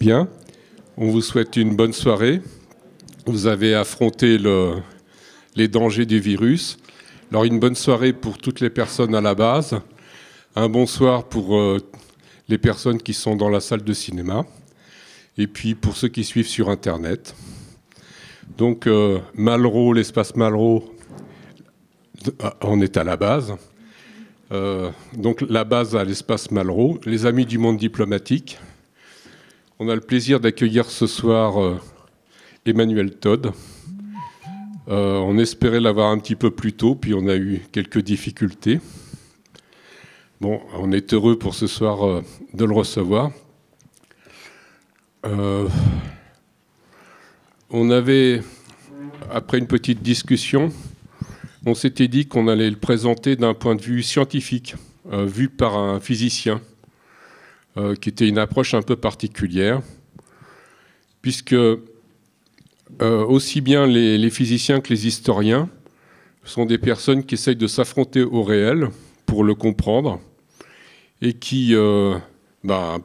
Bien, on vous souhaite une bonne soirée. Vous avez affronté les dangers du virus. Alors une bonne soirée pour toutes les personnes à la base. Un bonsoir pour les personnes qui sont dans la salle de cinéma. Et puis pour ceux qui suivent sur Internet. Donc Malraux, l'espace Malraux, on est à la base. Donc la base à l'espace Malraux, les amis du monde diplomatique. On a le plaisir d'accueillir ce soir Emmanuel Todd. On espérait l'avoir un petit peu plus tôt, puis on a eu quelques difficultés. Bon, on est heureux pour ce soir de le recevoir. On avait, après une petite discussion, on s'était dit qu'on allait le présenter d'un point de vue scientifique, vu par un physicien, qui était une approche un peu particulière, puisque aussi bien les physiciens que les historiens sont des personnes qui essayent de s'affronter au réel pour le comprendre, et qui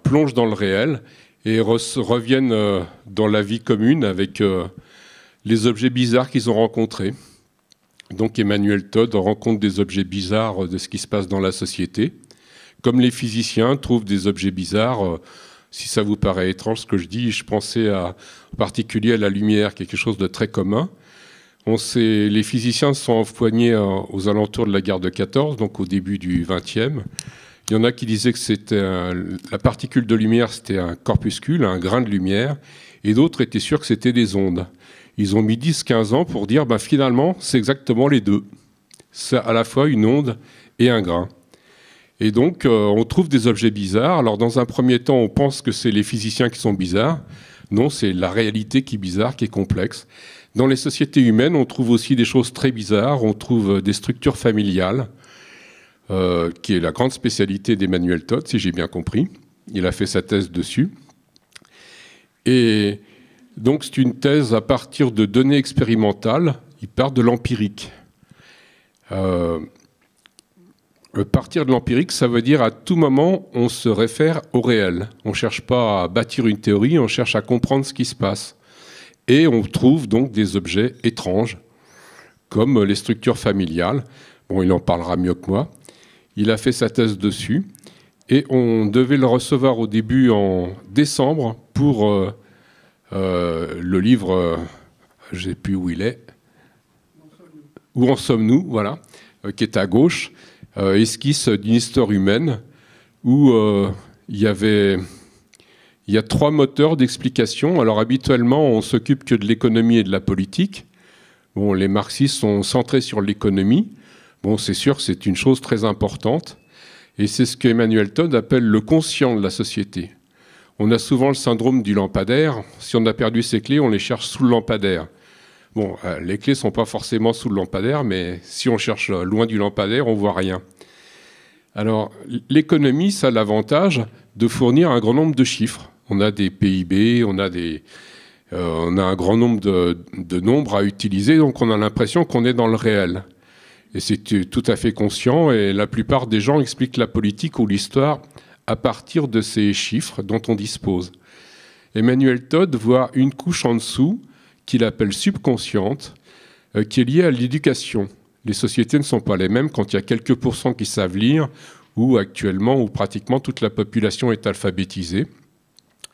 plongent dans le réel et reviennent dans la vie commune avec les objets bizarres qu'ils ont rencontrés. Donc Emmanuel Todd rencontre des objets bizarres de ce qui se passe dans la société. Comme les physiciens trouvent des objets bizarres, si ça vous paraît étrange ce que je dis, je pensais en particulier à la lumière, quelque chose de très commun. Les physiciens se sont empoignés aux alentours de la guerre de 14, donc au début du XXe. Il y en a qui disaient que la particule de lumière, c'était un corpuscule, un grain de lumière, et d'autres étaient sûrs que c'était des ondes. Ils ont mis 10-15 ans pour dire, finalement, c'est exactement les deux. C'est à la fois une onde et un grain. Et donc, on trouve des objets bizarres. Alors, dans un premier temps, on pense que c'est les physiciens qui sont bizarres. Non, c'est la réalité qui est bizarre, qui est complexe. Dans les sociétés humaines, on trouve aussi des choses très bizarres. On trouve des structures familiales, qui est la grande spécialité d'Emmanuel Todd, si j'ai bien compris. Il a fait sa thèse dessus. Et donc, c'est une thèse à partir de données expérimentales. Il part de l'empirique. Partir de l'empirique, ça veut dire à tout moment, on se réfère au réel. On ne cherche pas à bâtir une théorie, on cherche à comprendre ce qui se passe. Et on trouve donc des objets étranges, comme les structures familiales. Bon, il en parlera mieux que moi. Il a fait sa thèse dessus. Et on devait le recevoir au début en décembre pour le livre, je ne sais plus où il est. Où en sommes-nous, voilà, qui est à gauche. Esquisse d'une histoire humaine où il y a 3 moteurs d'explication. Alors habituellement, on s'occupe que de l'économie et de la politique. Bon, les marxistes sont centrés sur l'économie. Bon, c'est sûr que c'est une chose très importante. Et c'est ce qu'Emmanuel Todd appelle le conscient de la société. On a souvent le syndrome du lampadaire. Si on a perdu ses clés, on les cherche sous le lampadaire. Bon, les clés ne sont pas forcément sous le lampadaire, mais si on cherche loin du lampadaire, on ne voit rien. Alors, l'économie, ça a l'avantage de fournir un grand nombre de chiffres. On a des PIB, on a un grand nombre de nombres à utiliser, donc on a l'impression qu'on est dans le réel. Et c'est tout à fait conscient, et la plupart des gens expliquent la politique ou l'histoire à partir de ces chiffres dont on dispose. Emmanuel Todd voit une couche en dessous, qu'il appelle subconsciente, qui est liée à l'éducation. Les sociétés ne sont pas les mêmes quand il y a quelques pourcents qui savent lire, ou actuellement, où pratiquement toute la population est alphabétisée.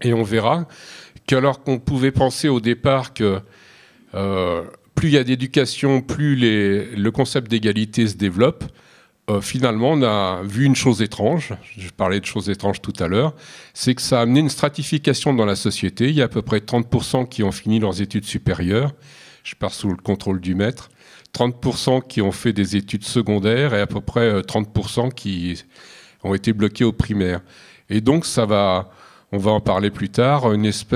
Et on verra qu'alors qu'on pouvait penser au départ que plus il y a d'éducation, plus le concept d'égalité se développe, finalement, on a vu une chose étrange, je parlais de choses étranges tout à l'heure, c'est que ça a amené une stratification dans la société. Il y a à peu près 30% qui ont fini leurs études supérieures, je pars sous le contrôle du maître, 30% qui ont fait des études secondaires et à peu près 30% qui ont été bloqués au primaire. Et donc, on va en parler plus tard,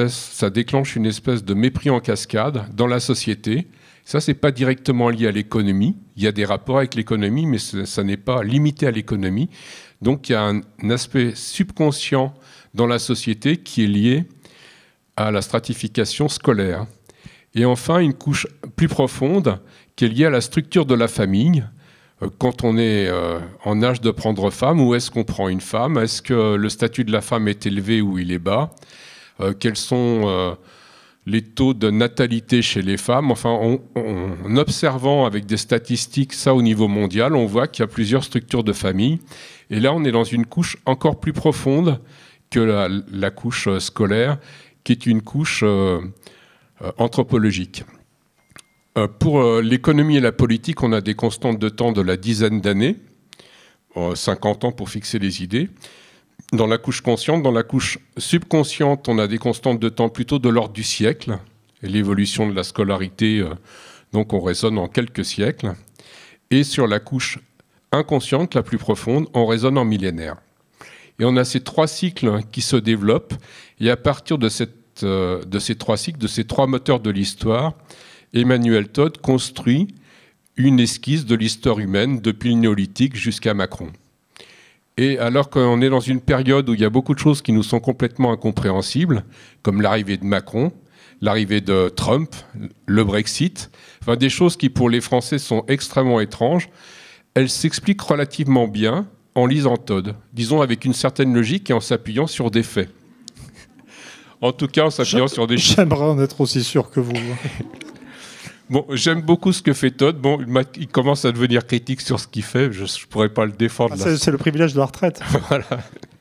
ça déclenche une espèce de mépris en cascade dans la société. Ça, ce n'est pas directement lié à l'économie. Il y a des rapports avec l'économie, mais ça n'est pas limité à l'économie. Donc, il y a un aspect subconscient dans la société qui est lié à la stratification scolaire. Et enfin, une couche plus profonde qui est liée à la structure de la famille. Quand on est en âge de prendre femme, où est-ce qu'on prend une femme? Est-ce que le statut de la femme est élevé ou il est bas? quels sont les taux de natalité chez les femmes. Enfin, en observant avec des statistiques ça au niveau mondial, on voit qu'il y a plusieurs structures de famille. Et là, on est dans une couche encore plus profonde que la couche scolaire, qui est une couche anthropologique. Pour l'économie et la politique, on a des constantes de temps de la dizaine d'années, 50 ans pour fixer les idées. Dans la couche consciente, dans la couche subconsciente, on a des constantes de temps plutôt de l'ordre du siècle. Et l'évolution de la scolarité, donc on raisonne en quelques siècles. Et sur la couche inconsciente, la plus profonde, on raisonne en millénaires. Et on a ces trois cycles qui se développent. Et à partir de ces trois cycles, de ces trois moteurs de l'histoire, Emmanuel Todd construit une esquisse de l'histoire humaine depuis le néolithique jusqu'à Macron. Et alors qu'on est dans une période où il y a beaucoup de choses qui nous sont complètement incompréhensibles, comme l'arrivée de Macron, l'arrivée de Trump, le Brexit, enfin des choses qui pour les Français sont extrêmement étranges, elles s'expliquent relativement bien en lisant Todd, disons avec une certaine logique et en s'appuyant sur des faits. En tout cas, en s'appuyant sur des chiffres. J'aimerais en être aussi sûr que vous. Bon, j'aime beaucoup ce que fait Todd. Bon, il commence à devenir critique sur ce qu'il fait. Je ne pourrais pas le défendre. C'est le privilège de la retraite. Voilà.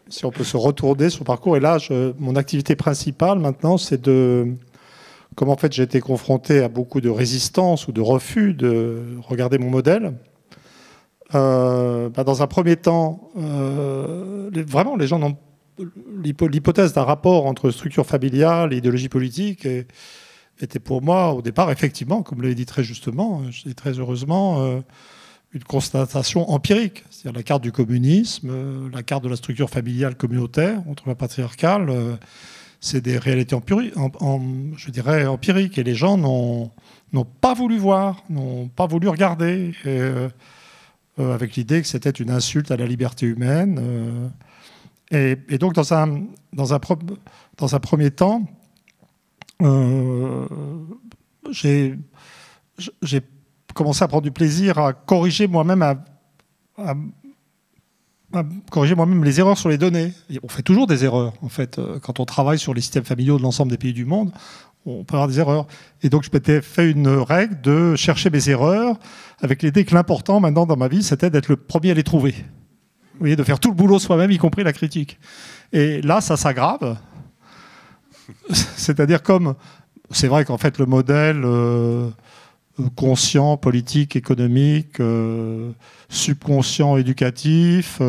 Si on peut se retourner sur le parcours. Et là, mon activité principale maintenant, c'est de... Comme en fait, j'ai été confronté à beaucoup de résistance ou de refus de regarder mon modèle. Dans un premier temps, vraiment, les gens n'ont... L'hypothèse d'un rapport entre structure familiale et idéologie politique était pour moi, au départ, effectivement, comme vous l'avez dit très justement, et très heureusement, une constatation empirique. C'est-à-dire la carte du communisme, la carte de la structure familiale communautaire, autrement patriarcale, c'est des réalités je dirais empiriques. Et les gens n'ont pas voulu voir, n'ont pas voulu regarder, avec l'idée que c'était une insulte à la liberté humaine. Et donc, dans un premier temps, j'ai commencé à prendre du plaisir à corriger moi-même corriger moi-même les erreurs sur les données. Et on fait toujours des erreurs, en fait. Quand on travaille sur les systèmes familiaux de l'ensemble des pays du monde, on peut avoir des erreurs. Et donc, je m'étais fait une règle de chercher mes erreurs avec l'idée que l'important, maintenant, dans ma vie, c'était d'être le premier à les trouver. Vous voyez, de faire tout le boulot soi-même, y compris la critique. Et là, ça s'aggrave. C'est-à-dire comme... C'est vrai qu'en fait, le modèle conscient, politique, économique, subconscient, éducatif,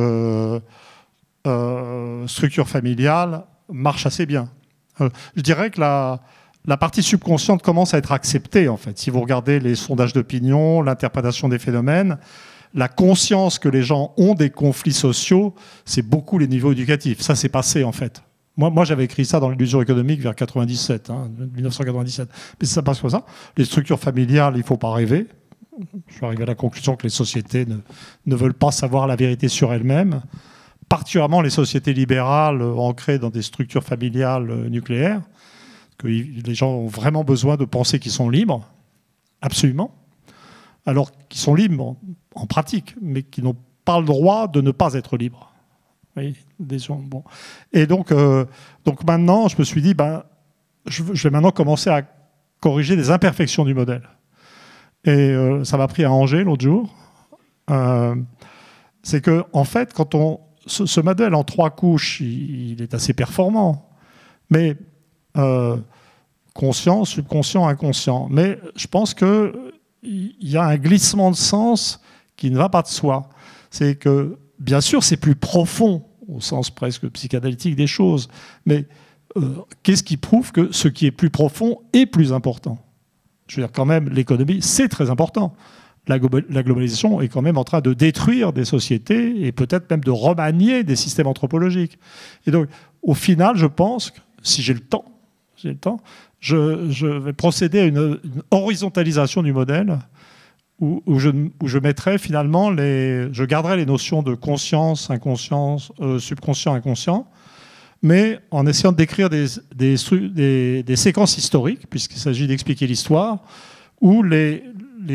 structure familiale, marche assez bien. Je dirais que la partie subconsciente commence à être acceptée, en fait. Si vous regardez les sondages d'opinion, l'interprétation des phénomènes, la conscience que les gens ont des conflits sociaux, c'est beaucoup les niveaux éducatifs. Ça, c'est passé, en fait. Moi, j'avais écrit ça dans l'illusion économique vers 1997. Mais ça passe comme ça. Les structures familiales, il ne faut pas rêver. Je suis arrivé à la conclusion que les sociétés ne veulent pas savoir la vérité sur elles-mêmes. Particulièrement les sociétés libérales ancrées dans des structures familiales nucléaires. Que les gens ont vraiment besoin de penser qu'ils sont libres. Absolument. Alors qu'ils sont libres en pratique, mais qui n'ont pas le droit de ne pas être libres. Oui, bon. Et donc maintenant, je me suis dit, je vais maintenant commencer à corriger les imperfections du modèle. Et ça m'a pris à Angers l'autre jour. C'est que, en fait, ce modèle en 3 couches, il est assez performant. Mais conscient, subconscient, inconscient. Mais je pense qu'il y a un glissement de sens qui ne va pas de soi. C'est que, bien sûr, c'est plus profond, au sens presque psychanalytique des choses. Mais qu'est-ce qui prouve que ce qui est plus profond est plus important ? Je veux dire, quand même, l'économie, c'est très important. La globalisation est quand même en train de détruire des sociétés et peut-être même de remanier des systèmes anthropologiques. Et donc, au final, je pense que, si j'ai le temps, je vais procéder à une horizontalisation du modèle où je mettrai finalement je garderai les notions de conscience, inconscience, subconscient, inconscient, mais en essayant de décrire des séquences historiques, puisqu'il s'agit d'expliquer l'histoire, où les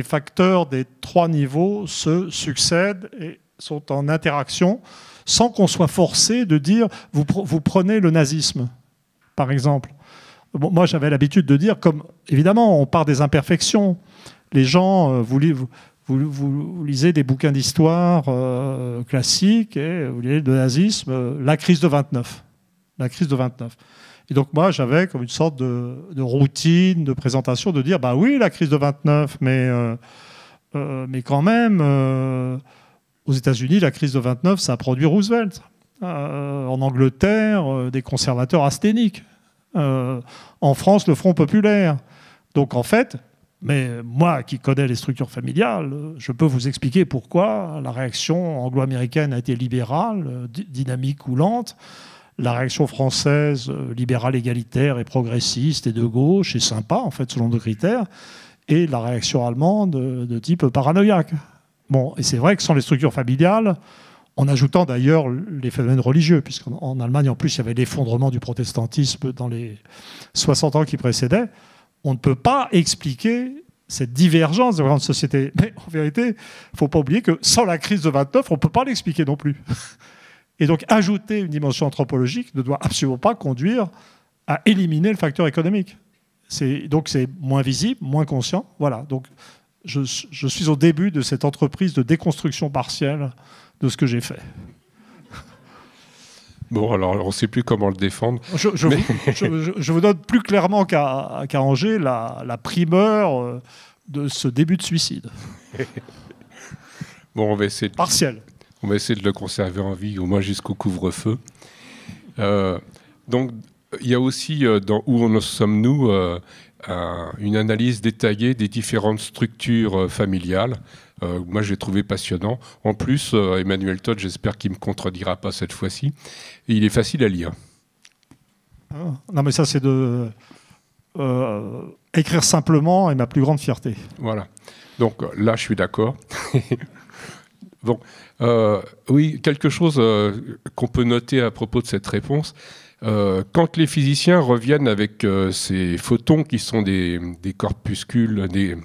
facteurs des 3 niveaux se succèdent et sont en interaction, sans qu'on soit forcé de dire vous prenez le nazisme, par exemple. Bon, moi, j'avais l'habitude de dire, comme évidemment, on part des imperfections. Les gens, vous lisez des bouquins d'histoire classiques et vous lisez le nazisme, la crise de 29. La crise de 29. Et donc moi, j'avais comme une sorte de routine, de présentation, de dire, bah oui, la crise de 29, mais quand même, aux États-Unis, la crise de 29, ça a produit Roosevelt. En Angleterre, des conservateurs asthéniques. En France, le Front populaire. Donc en fait, mais moi qui connais les structures familiales, je peux vous expliquer pourquoi la réaction anglo-américaine a été libérale, dynamique ou lente. La réaction française, libérale, égalitaire et progressiste et de gauche, est sympa, en fait, selon nos critères, et la réaction allemande de type paranoïaque. Bon, et c'est vrai que sans les structures familiales, en ajoutant d'ailleurs les phénomènes religieux, puisqu'en Allemagne, en plus, il y avait l'effondrement du protestantisme dans les 60 ans qui précédaient, on ne peut pas expliquer cette divergence de la grande société. Mais en vérité, il ne faut pas oublier que sans la crise de 29, on ne peut pas l'expliquer non plus. Et donc, ajouter une dimension anthropologique ne doit absolument pas conduire à éliminer le facteur économique. Donc, c'est moins visible, moins conscient. Voilà. Donc, je suis au début de cette entreprise de déconstruction partielle de ce que j'ai fait. Bon, alors, on ne sait plus comment le défendre. Je vous donne plus clairement qu'à Angers la primeur de ce début de suicide. Bon, on va essayer de... Partiel. On va essayer de le conserver en vie, au moins jusqu'au couvre-feu. Donc, il y a aussi, dans Où en sommes-nous, une analyse détaillée des différentes structures familiales. Moi, j'ai trouvé passionnant. En plus, Emmanuel Todd, j'espère qu'il ne me contredira pas cette fois-ci. Et il est facile à lire. Non, mais ça, c'est de écrire simplement est ma plus grande fierté. Voilà. Donc là, je suis d'accord. Bon, oui, quelque chose qu'on peut noter à propos de cette réponse. Quand les physiciens reviennent avec ces photons qui sont des corpuscules, des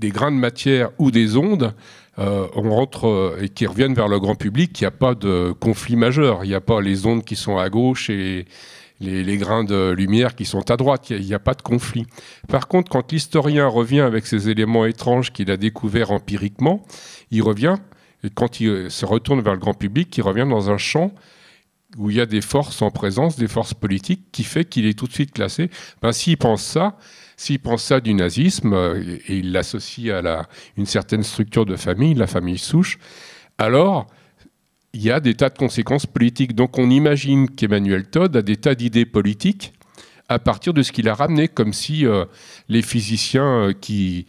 grains de matière ou des ondes, on rentre et qui reviennent vers le grand public, il n'y a pas de conflit majeur. Il n'y a pas les ondes qui sont à gauche et les grains de lumière qui sont à droite. Il n'y a pas de conflit. Par contre, quand l'historien revient avec ces éléments étranges qu'il a découverts empiriquement, il revient, et quand il se retourne vers le grand public, il revient dans un champ où il y a des forces en présence, des forces politiques, qui fait qu'il est tout de suite classé. Ben, s'il pense ça du nazisme, et il l'associe à une certaine structure de famille, la famille souche, alors il y a des tas de conséquences politiques. Donc on imagine qu'Emmanuel Todd a des tas d'idées politiques à partir de ce qu'il a ramené, comme si les physiciens qui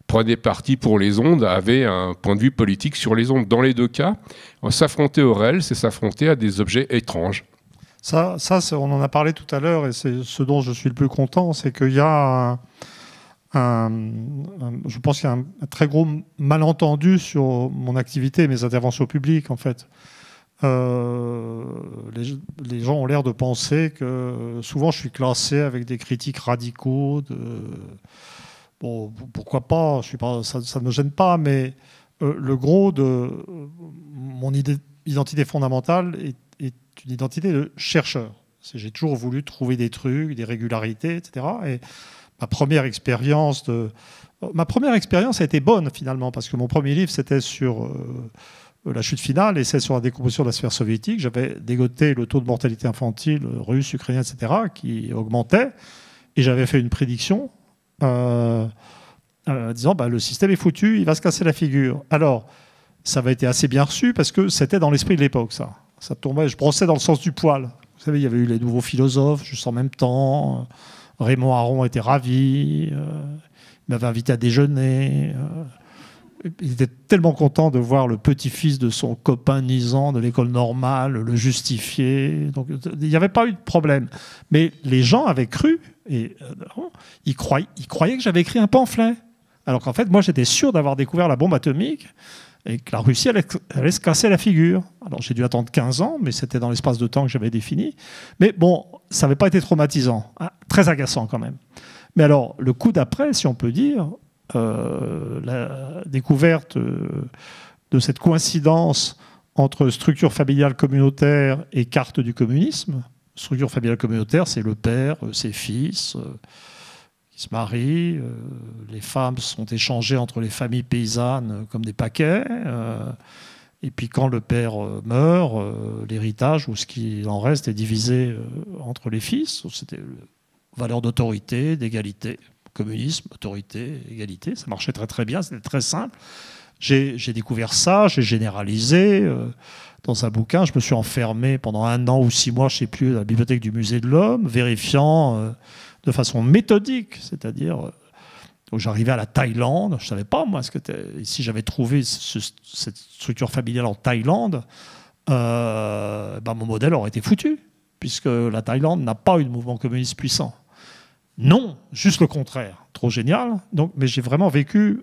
prenaient parti pour les ondes avaient un point de vue politique sur les ondes. Dans les deux cas, s'affronter au réel, c'est s'affronter à des objets étranges. Ça, on en a parlé tout à l'heure, et c'est ce dont je suis le plus content, c'est qu'il y a je pense qu'il y a un très gros malentendu sur mon activité et mes interventions publiques, en fait. Les gens ont l'air de penser que souvent je suis classé avec des critiques radicaux. Bon, pourquoi pas, ça ne me gêne pas, mais le gros de mon identité fondamentale est une identité de chercheur. J'ai toujours voulu trouver des trucs, des régularités, etc. Et ma première expérience a été bonne, finalement, parce que mon premier livre, c'était sur la chute finale, et c'est sur la décomposition de la sphère soviétique. J'avais dégoté le taux de mortalité infantile russe, ukrainien, etc., qui augmentait, et j'avais fait une prédiction disant le système est foutu, il va se casser la figure. Alors, ça avait été assez bien reçu, parce que c'était dans l'esprit de l'époque, ça. Ça tombait, je brossais dans le sens du poil. Vous savez, il y avait eu les nouveaux philosophes, juste en même temps. Raymond Aron était ravi, il m'avait invité à déjeuner. Il était tellement content de voir le petit-fils de son copain Nizan de l'école normale le justifier. Donc, il n'y avait pas eu de problème. Mais les gens avaient cru, et ils croyaient que j'avais écrit un pamphlet. Alors qu'en fait, moi, j'étais sûr d'avoir découvert la bombe atomique et que la Russie allait se casser la figure. Alors, j'ai dû attendre 15 ans, mais c'était dans l'espace de temps que j'avais défini. Mais bon, ça n'avait pas été traumatisant. Hein, très agaçant quand même. Mais alors, le coup d'après, si on peut dire, la découverte de cette coïncidence entre structure familiale communautaire et carte du communisme, Structure familiale communautaire, c'est le père, ses fils qui se marient. Les femmes sont échangées entre les familles paysannes comme des paquets. Et puis quand le père meurt, l'héritage ou ce qu'il en reste est divisé entre les fils. C'était valeur d'autorité, d'égalité. Communisme, autorité, égalité. Ça marchait très très bien, c'était très simple. J'ai découvert ça, j'ai généralisé. Dans un bouquin, je me suis enfermé pendant 1 an ou 6 mois, je ne sais plus, à la bibliothèque du Musée de l'Homme, vérifiant de façon méthodique, c'est-à-dire où j'arrivais à la Thaïlande. Je ne savais pas, moi, si j'avais trouvé cette structure familiale en Thaïlande, mon modèle aurait été foutu, puisque la Thaïlande n'a pas eu de mouvement communiste puissant. Non, juste le contraire. Trop génial. Donc, mais j'ai vraiment vécu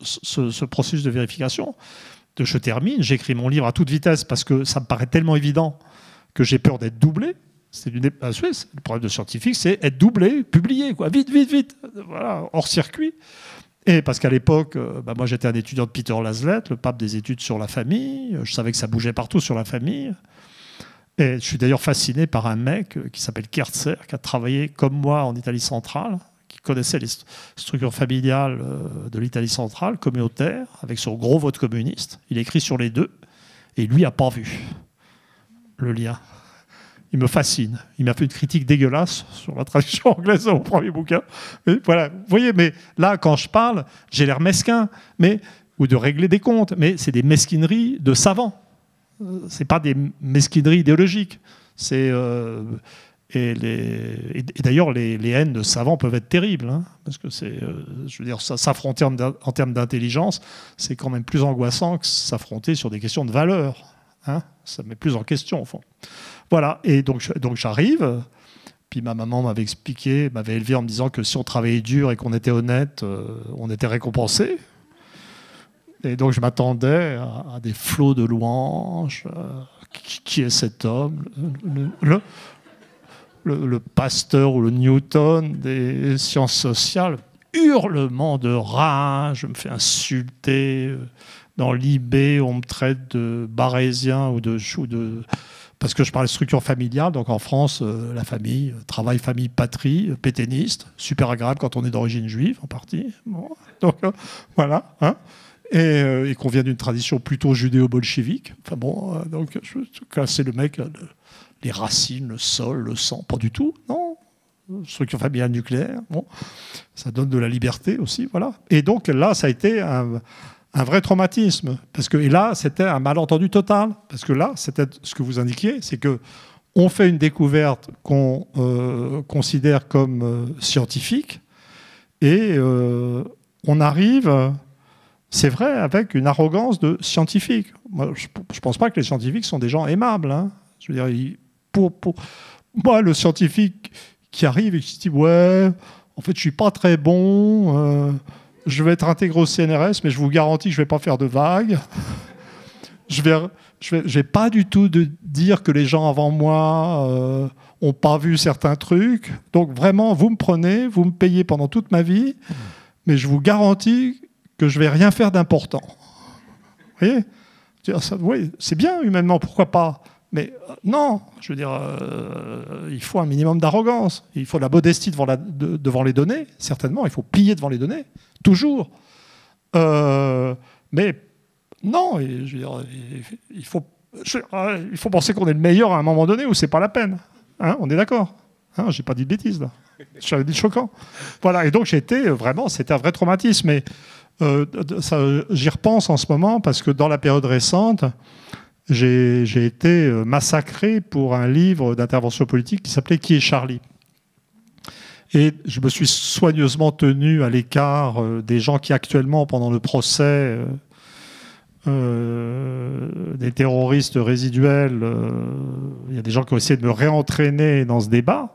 ce processus de vérification. Je termine, j'écris mon livre à toute vitesse parce que ça me paraît tellement évident que j'ai peur d'être doublé. Le problème de scientifique, c'est être doublé, publié, quoi. Vite, vite, vite. Voilà, hors circuit. Et parce qu'à l'époque, moi j'étais un étudiant de Peter Laslett, le pape des études sur la famille. Je savais que ça bougeait partout sur la famille. Et je suis d'ailleurs fasciné par un mec qui s'appelle Kertzer, qui a travaillé comme moi en Italie centrale, qui connaissait les structures familiales de l'Italie centrale, communautaire, avec son gros vote communiste. Il écrit sur les deux, et lui n'a pas vu le lien. Il me fascine. Il m'a fait une critique dégueulasse sur la traduction anglaise de mon premier bouquin. Mais voilà, vous voyez, mais là, quand je parle, j'ai l'air mesquin, ou de régler des comptes, mais c'est des mesquineries de savants. C'est pas des mesquineries idéologiques. Et d'ailleurs, les haines de savants peuvent être terribles, hein, parce que je veux dire, s'affronter en termes d'intelligence, c'est quand même plus angoissant que s'affronter sur des questions de valeur. Hein, ça met plus en question, au fond. Voilà. Et donc j'arrive. Puis ma maman m'avait élevé en me disant que si on travaillait dur et qu'on était honnête, on était récompensé. Et donc je m'attendais à des flots de louanges. Qui est cet homme, le pasteur ou le Newton des sciences sociales? Hurlement de rage, je me fais insulter. Dans l'IB, on me traite de barésien parce que je parle de structure familiale. Donc en France, la famille, travail, famille, patrie, pétainiste, super agréable quand on est d'origine juive en partie. Bon. Donc voilà. Hein. Et qu'on vient d'une tradition plutôt judéo-bolchevique. Enfin bon, donc c'est le mec, les racines, le sol, le sang, pas du tout, non. Structure familiale nucléaire, bon, ça donne de la liberté aussi, voilà. Et donc là, ça a été un vrai traumatisme, et là, c'était un malentendu total, parce que là, c'était ce que vous indiquiez, c'est que on fait une découverte qu'on considère comme scientifique, et on arrive. C'est vrai, avec une arrogance de scientifique. Moi, je ne pense pas que les scientifiques sont des gens aimables. Hein. Je veux dire, moi, le scientifique qui arrive et qui se dit « Ouais, en fait, je ne suis pas très bon, je vais être intégré au CNRS, mais je vous garantis que je ne vais pas faire de vagues. Je vais pas du tout dire que les gens avant moi n'ont pas vu certains trucs. Donc, vraiment, vous me prenez, vous me payez pendant toute ma vie, mais je vous garantis que je ne vais rien faire d'important. » Vous voyez ? Oui, c'est bien humainement, pourquoi pas ? Mais non, je veux dire, il faut un minimum d'arrogance. Il faut de la modestie devant les données, certainement. Il faut plier devant les données, toujours. Mais non, je veux dire, il faut penser qu'on est le meilleur à un moment donné où ce n'est pas la peine. Hein, on est d'accord ? Hein, je n'ai pas dit de bêtises, là. J'avais dit choquant. Voilà, et donc c'était un vrai traumatisme. Mais j'y repense en ce moment parce que dans la période récente, j'ai été massacré pour un livre d'intervention politique qui s'appelait « Qui est Charlie ?» Et je me suis soigneusement tenu à l'écart des gens qui actuellement, pendant le procès des terroristes résiduels, il y a des gens qui ont essayé de me réentraîner dans ce débat,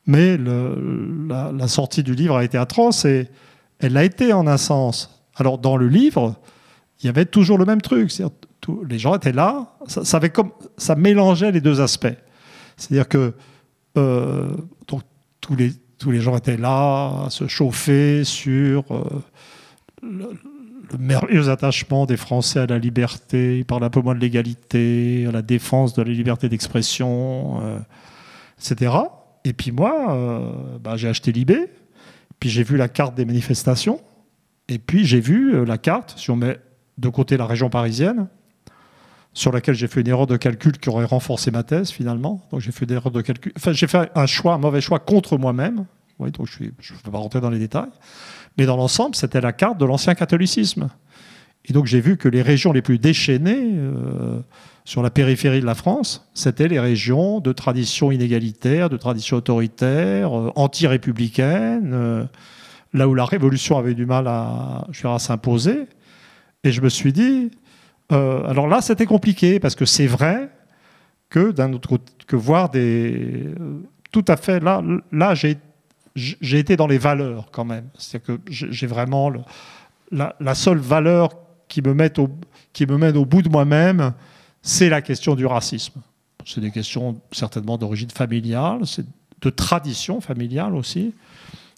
mais la sortie du livre a été atroce et elle l'a été en un sens. Alors dans le livre, il y avait toujours le même truc, c'est-à-dire les gens étaient là, ça mélangeait les deux aspects. C'est-à-dire que donc, tous les gens étaient là à se chauffer sur le merveilleux attachement des Français à la liberté. Ils parlent un peu moins de l'égalité, à la défense de la liberté d'expression. etc. Et puis moi, j'ai acheté l'eBay, puis j'ai vu la carte des manifestations, et puis j'ai vu la carte, si on met de côté la région parisienne, sur laquelle j'ai fait une erreur de calcul qui aurait renforcé ma thèse finalement. Donc j'ai fait une erreur de calcul. Enfin, j'ai fait un mauvais choix contre moi-même. Oui, donc je ne vais pas rentrer dans les détails. Mais dans l'ensemble, c'était la carte de l'ancien catholicisme. Et donc j'ai vu que les régions les plus déchaînées sur la périphérie de la France, c'était les régions de tradition inégalitaire, de tradition autoritaire, anti-républicaine, là où la révolution avait du mal à s'imposer. Et je me suis dit, alors là, c'était compliqué, parce que c'est vrai que d'un autre côté, que voir des... tout à fait, là j'ai été dans les valeurs quand même. C'est-à-dire que j'ai vraiment... La seule valeur qui me mène au bout de moi-même, c'est la question du racisme. C'est des questions certainement d'origine familiale, c'est de tradition familiale aussi.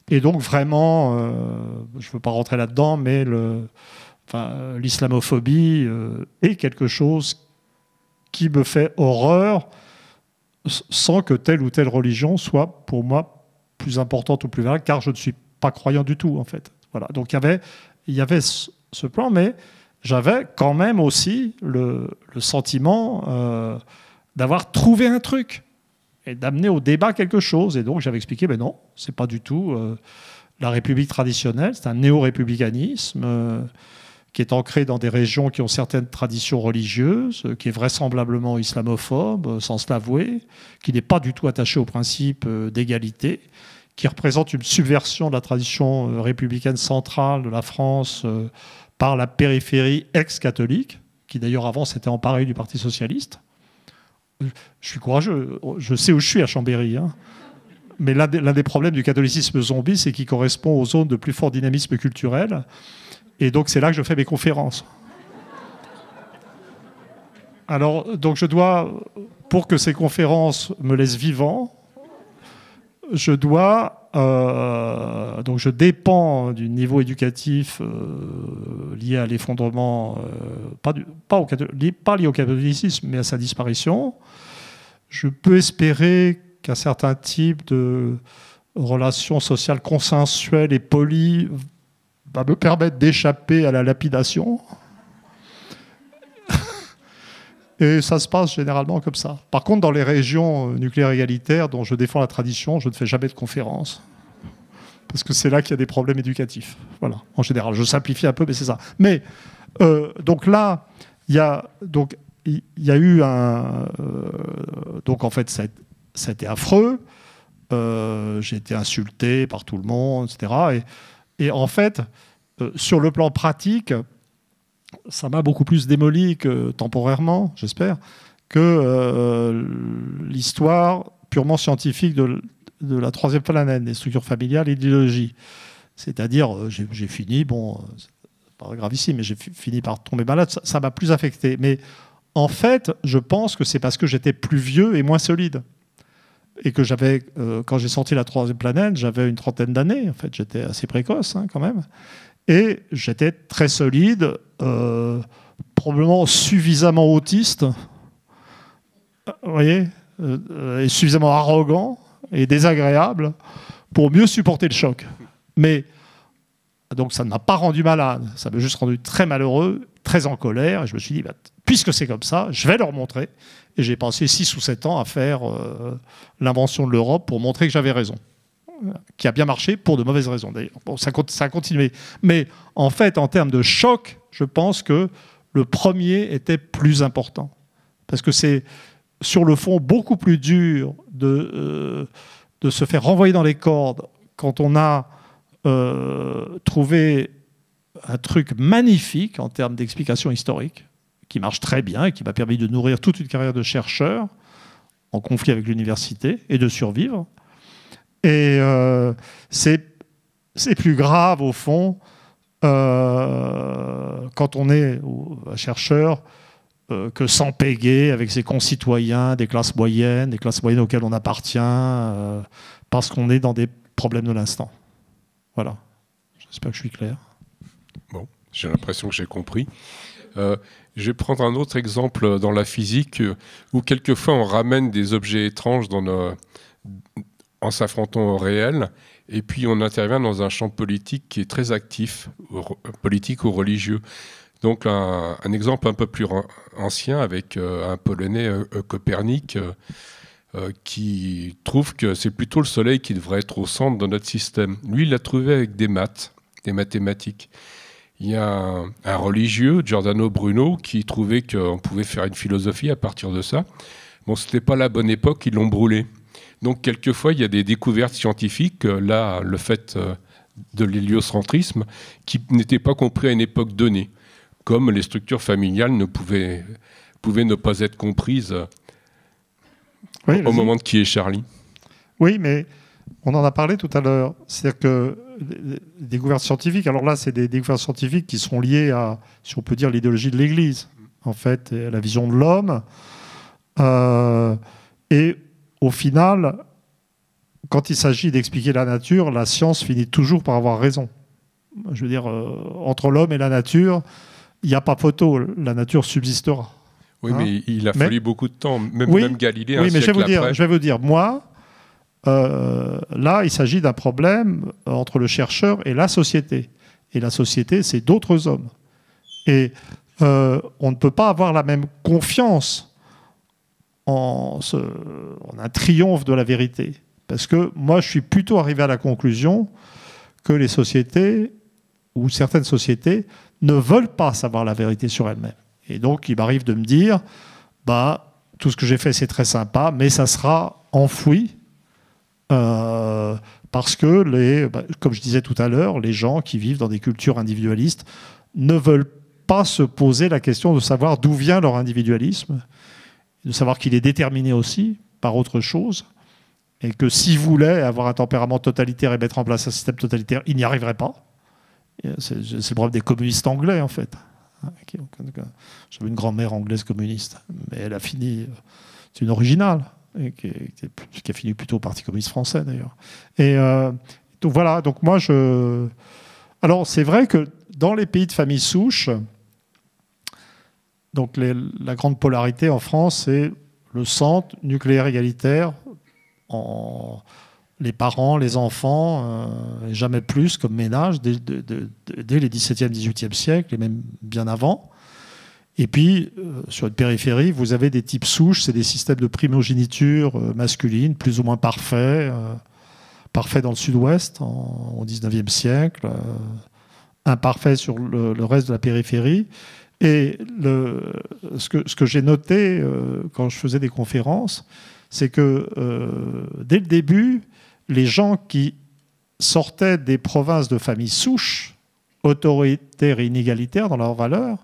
Et donc vraiment, je ne veux pas rentrer là-dedans, mais l'islamophobie est quelque chose qui me fait horreur sans que telle ou telle religion soit pour moi plus importante ou plus valable, car je ne suis pas croyant du tout en fait. Voilà. Donc il y avait ce plan, mais j'avais quand même aussi le sentiment d'avoir trouvé un truc et d'amener au débat quelque chose. Et donc j'avais expliqué, mais non, c'est pas du tout la République traditionnelle, c'est un néo-républicanisme qui est ancré dans des régions qui ont certaines traditions religieuses, qui est vraisemblablement islamophobe, sans se l'avouer, qui n'est pas du tout attaché au principe d'égalité, qui représente une subversion de la tradition républicaine centrale de la France par la périphérie ex-catholique, qui d'ailleurs avant s'était emparée du Parti socialiste. Je suis courageux, je sais où je suis à Chambéry, hein. Mais l'un des problèmes du catholicisme zombie, c'est qu'il correspond aux zones de plus fort dynamisme culturel. Et donc, c'est là que je fais mes conférences. Alors, donc je dois, pour que ces conférences me laissent vivant, je dépends du niveau éducatif lié à l'effondrement, pas lié au catholicisme, mais à sa disparition. Je peux espérer qu'un certain type de relations sociales consensuelles et polies va me permettre d'échapper à la lapidation. Et ça se passe généralement comme ça. Par contre, dans les régions nucléaires égalitaires dont je défends la tradition, je ne fais jamais de conférences. Parce que c'est là qu'il y a des problèmes éducatifs. Voilà, en général. Je simplifie un peu, mais c'est ça. Mais, donc là, il y a eu un... donc en fait, ça a été affreux. J'ai été insulté par tout le monde, etc. Et en fait, sur le plan pratique, ça m'a beaucoup plus démoli que temporairement, j'espère, que l'histoire purement scientifique de la troisième planète, des structures familiales et d'idéologie. C'est-à-dire, j'ai fini, bon, c'est pas gravissime, mais j'ai fini par tomber malade, ça m'a plus affecté. Mais en fait, je pense que c'est parce que j'étais plus vieux et moins solide. Et que j'avais, quand j'ai sorti la troisième planète, j'avais une trentaine d'années. En fait, j'étais assez précoce, hein, quand même. Et j'étais très solide, probablement suffisamment autiste, vous voyez, et suffisamment arrogant et désagréable pour mieux supporter le choc. Mais donc ça ne m'a pas rendu malade, ça m'a juste rendu très malheureux, très en colère. Et je me suis dit, puisque c'est comme ça, je vais leur montrer. Et j'ai passé 6 ou 7 ans à faire l'invention de l'Europe pour montrer que j'avais raison. Qui a bien marché pour de mauvaises raisons d'ailleurs. Bon, ça a continué. Mais en fait, en termes de choc, je pense que le premier était plus important. Parce que c'est, sur le fond, beaucoup plus dur de se faire renvoyer dans les cordes quand on a trouvé un truc magnifique en termes d'explication historique, qui marche très bien et qui m'a permis de nourrir toute une carrière de chercheur en conflit avec l'université et de survivre. Et c'est plus grave, au fond, quand on est un chercheur, que s'empéguer avec ses concitoyens des classes moyennes auxquelles on appartient, parce qu'on est dans des problèmes de l'instant. Voilà. J'espère que je suis clair. Bon, j'ai l'impression que j'ai compris. Je vais prendre un autre exemple dans la physique où quelquefois on ramène des objets étranges en s'affrontant au réel, et puis on intervient dans un champ politique qui est très actif, politique ou religieux. Donc un exemple un peu plus ancien avec un Polonais, Copernic, qui trouve que c'est plutôt le Soleil qui devrait être au centre de notre système. Lui, il l'a trouvé avec des maths, des mathématiques. Il y a un religieux, Giordano Bruno, qui trouvait qu'on pouvait faire une philosophie à partir de ça. Bon, ce n'était pas la bonne époque, ils l'ont brûlé. Donc, quelquefois, il y a des découvertes scientifiques, là, le fait de l'héliocentrisme, qui n'étaient pas compris à une époque donnée, comme les structures familiales pouvaient ne pas être comprises au moment de qui est Charlie. Oui, mais on en a parlé tout à l'heure. C'est-à-dire que les découvertes scientifiques, alors là, c'est des découvertes scientifiques qui sont liées à, si on peut dire, l'idéologie de l'Église, en fait, et à la vision de l'homme. Et au final, quand il s'agit d'expliquer la nature, la science finit toujours par avoir raison. Je veux dire, entre l'homme et la nature, il n'y a pas photo. La nature subsistera. Oui, mais il a fallu beaucoup de temps. Même Galilée, oui, mais je vais vous dire, moi, là, il s'agit d'un problème entre le chercheur et la société. Et la société, c'est d'autres hommes. Et on ne peut pas avoir la même confiance en un triomphe de la vérité. Parce que moi, je suis plutôt arrivé à la conclusion que les sociétés, ou certaines sociétés, ne veulent pas savoir la vérité sur elles-mêmes. Et donc, il m'arrive de me dire, tout ce que j'ai fait, c'est très sympa, mais ça sera enfoui parce que, comme je disais tout à l'heure, les gens qui vivent dans des cultures individualistes ne veulent pas se poser la question de savoir d'où vient leur individualisme, de savoir qu'il est déterminé aussi par autre chose, et que s'ils voulaient avoir un tempérament totalitaire et mettre en place un système totalitaire, ils n'y arriveraient pas. C'est le problème des communistes anglais, en fait. J'avais une grand-mère anglaise communiste, mais elle a fini... C'est une originale, et qui a fini plutôt au Parti communiste français, d'ailleurs. Et donc voilà, donc moi, Alors, c'est vrai que dans les pays de famille souche, donc la grande polarité en France, c'est le centre nucléaire égalitaire, les parents, les enfants, jamais plus comme ménage, dès les 17e, 18e siècles, et même bien avant. Et puis, sur une périphérie, vous avez des types souches, c'est des systèmes de primogéniture masculine, plus ou moins parfaits, parfaits dans le sud-ouest au 19e siècle, imparfaits sur le reste de la périphérie. Et ce que j'ai noté quand je faisais des conférences, c'est que dès le début, les gens qui sortaient des provinces de familles souches, autoritaires et inégalitaires dans leurs valeurs,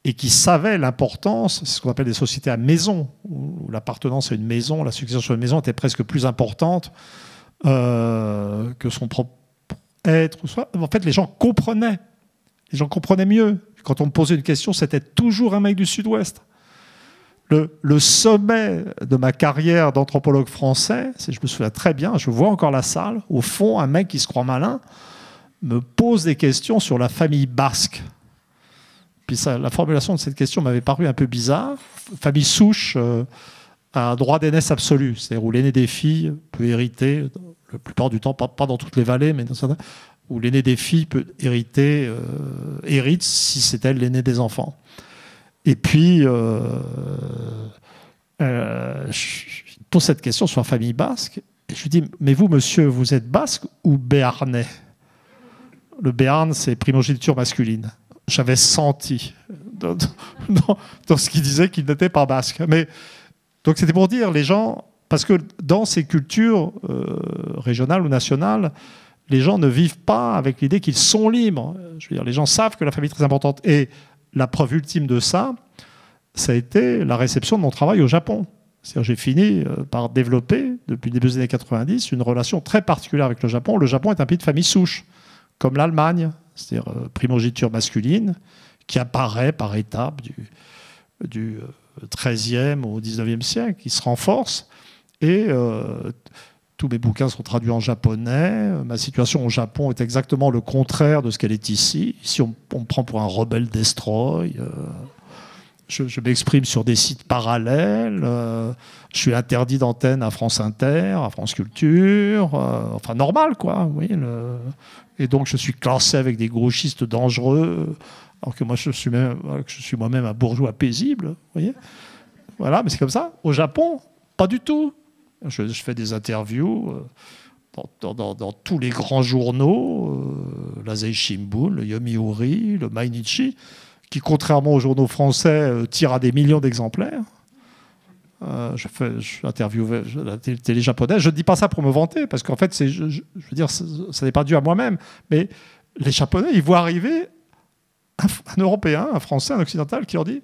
et qui savaient l'importance, c'est ce qu'on appelle des sociétés à maison, où l'appartenance à une maison, la succession sur une maison était presque plus importante que son propre être. En fait, les gens comprenaient mieux. Quand on me posait une question, c'était toujours un mec du Sud-Ouest. Le sommet de ma carrière d'anthropologue français, je me souviens très bien, je vois encore la salle, au fond, un mec qui se croit malin me pose des questions sur la famille basque. Puis la formulation de cette question m'avait paru un peu bizarre. Famille souche a un droit d'aînesse absolu, c'est-à-dire où l'aîné des filles peut hériter, la plupart du temps, pas dans toutes les vallées, mais dans certains, où l'aîné des filles peut hérite si c'est elle l'aîné des enfants. Et puis, je pose cette question sur la famille basque. Et je lui dis, mais vous, monsieur, vous êtes basque ou béarnais? Le béarn, c'est primogéniture masculine. J'avais senti dans ce qu'il disait qu'il n'était pas basque. Mais, donc c'était pour dire, les gens... Parce que dans ces cultures régionales ou nationales, les gens ne vivent pas avec l'idée qu'ils sont libres. Je veux dire, les gens savent que la famille est très importante. Et la preuve ultime de ça, ça a été la réception de mon travail au Japon. C'est-à-dire, j'ai fini par développer, depuis le début des années 90, une relation très particulière avec le Japon. Le Japon est un pays de famille souche, comme l'Allemagne, c'est-à-dire primogéniture masculine, qui apparaît par étapes du XIIIe au XIXe siècle, qui se renforce. Et tous mes bouquins sont traduits en japonais. Ma situation au Japon est exactement le contraire de ce qu'elle est ici. Ici, on me prend pour un rebelle destroy. je m'exprime sur des sites parallèles, je suis interdit d'antenne à France Inter, à France Culture, enfin normal quoi. Oui, et donc je suis classé avec des gauchistes dangereux, alors que moi je suis moi-même un bourgeois paisible. Vous voyez, voilà, mais c'est comme ça. Au Japon, pas du tout. Je fais des interviews dans tous les grands journaux, l'Asahi Shimbun, le Yomiuri, le Mainichi, qui, contrairement aux journaux français, tirent à des millions d'exemplaires. Je interviewe la télé japonaise. Je ne dis pas ça pour me vanter, parce qu'en fait, je veux dire, ça n'est pas dû à moi-même. Mais les Japonais, ils voient arriver un Européen, un Français, un Occidental, qui leur dit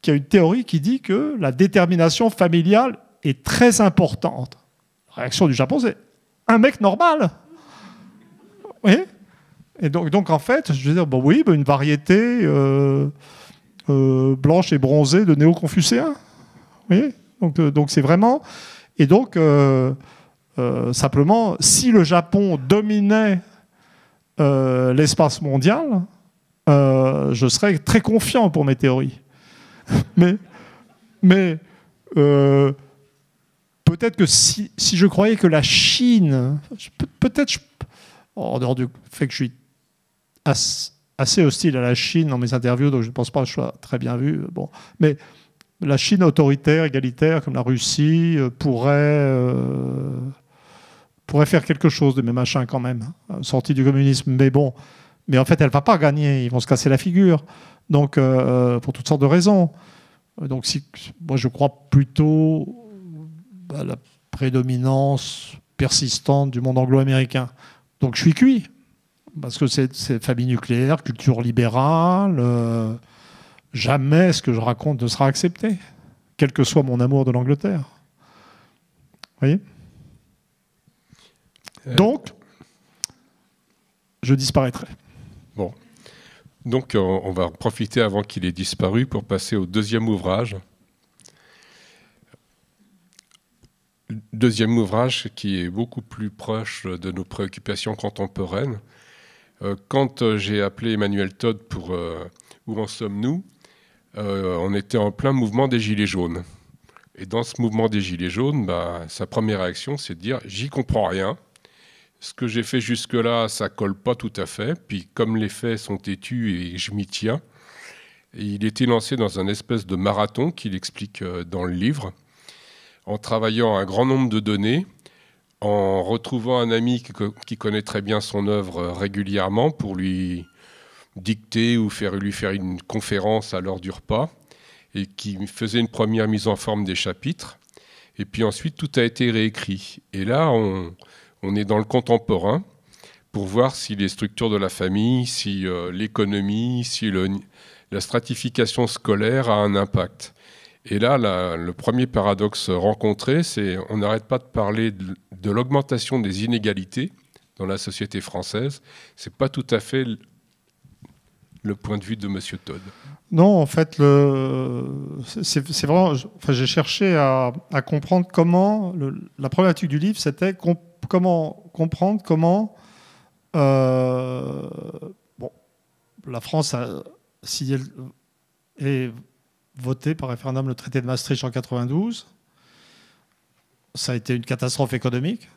qu'il y a une théorie qui dit que la détermination familiale est très importante. La réaction du Japon, c'est un mec normal. Vous voyez ? Et donc, en fait, je veux dire, bon, oui, une variété blanche et bronzée de néo-confucéens. Vous voyez ? Donc, c'est vraiment... Et donc, simplement, si le Japon dominait l'espace mondial, je serais très confiant pour mes théories. Mais peut-être que si je croyais que la Chine... Peut-être... En dehors du fait que je suis assez hostile à la Chine dans mes interviews, donc je ne pense pas que je sois très bien vu. Bon. Mais la Chine autoritaire, égalitaire, comme la Russie, pourrait faire quelque chose de mes machins quand même, sortie du communisme. Mais bon, mais en fait, elle ne va pas gagner. Ils vont se casser la figure. Donc, pour toutes sortes de raisons. Donc, moi, je crois plutôt à la prédominance persistante du monde anglo-américain. Donc, je suis cuit. Parce que c'est famille nucléaire, culture libérale. Jamais ce que je raconte ne sera accepté, quel que soit mon amour de l'Angleterre. Vous voyez ? Donc, je disparaîtrai. Bon. Donc, on va profiter avant qu'il ait disparu pour passer au deuxième ouvrage. Deuxième ouvrage qui est beaucoup plus proche de nos préoccupations contemporaines. Quand j'ai appelé Emmanuel Todd pour Où en sommes-nous, on était en plein mouvement des Gilets jaunes. Et dans ce mouvement des Gilets jaunes, sa première réaction, c'est de dire « j'y comprends rien. Ce que j'ai fait jusque-là, ça colle pas tout à fait. Puis comme les faits sont têtus et je m'y tiens. » Et il était lancé dans un espèce de marathon qu'il explique dans le livre, en travaillant un grand nombre de données, en retrouvant un ami qui connaît très bien son œuvre régulièrement pour lui dicter ou lui faire une conférence à l'heure du repas, et qui faisait une première mise en forme des chapitres. Et puis ensuite, tout a été réécrit. Et là, on est dans le contemporain pour voir si les structures de la famille, si l'économie, si la stratification scolaire a un impact. Et là, le premier paradoxe rencontré, c'est on n'arrête pas de parler de l'augmentation des inégalités dans la société française. Ce n'est pas tout à fait le point de vue de M. Todd. Non, en fait, c'est vraiment... j'ai cherché à comprendre comment... la problématique du livre, c'était comprendre comment... la France, si elle est voté par référendum le traité de Maastricht en 92. Ça a été une catastrophe économique.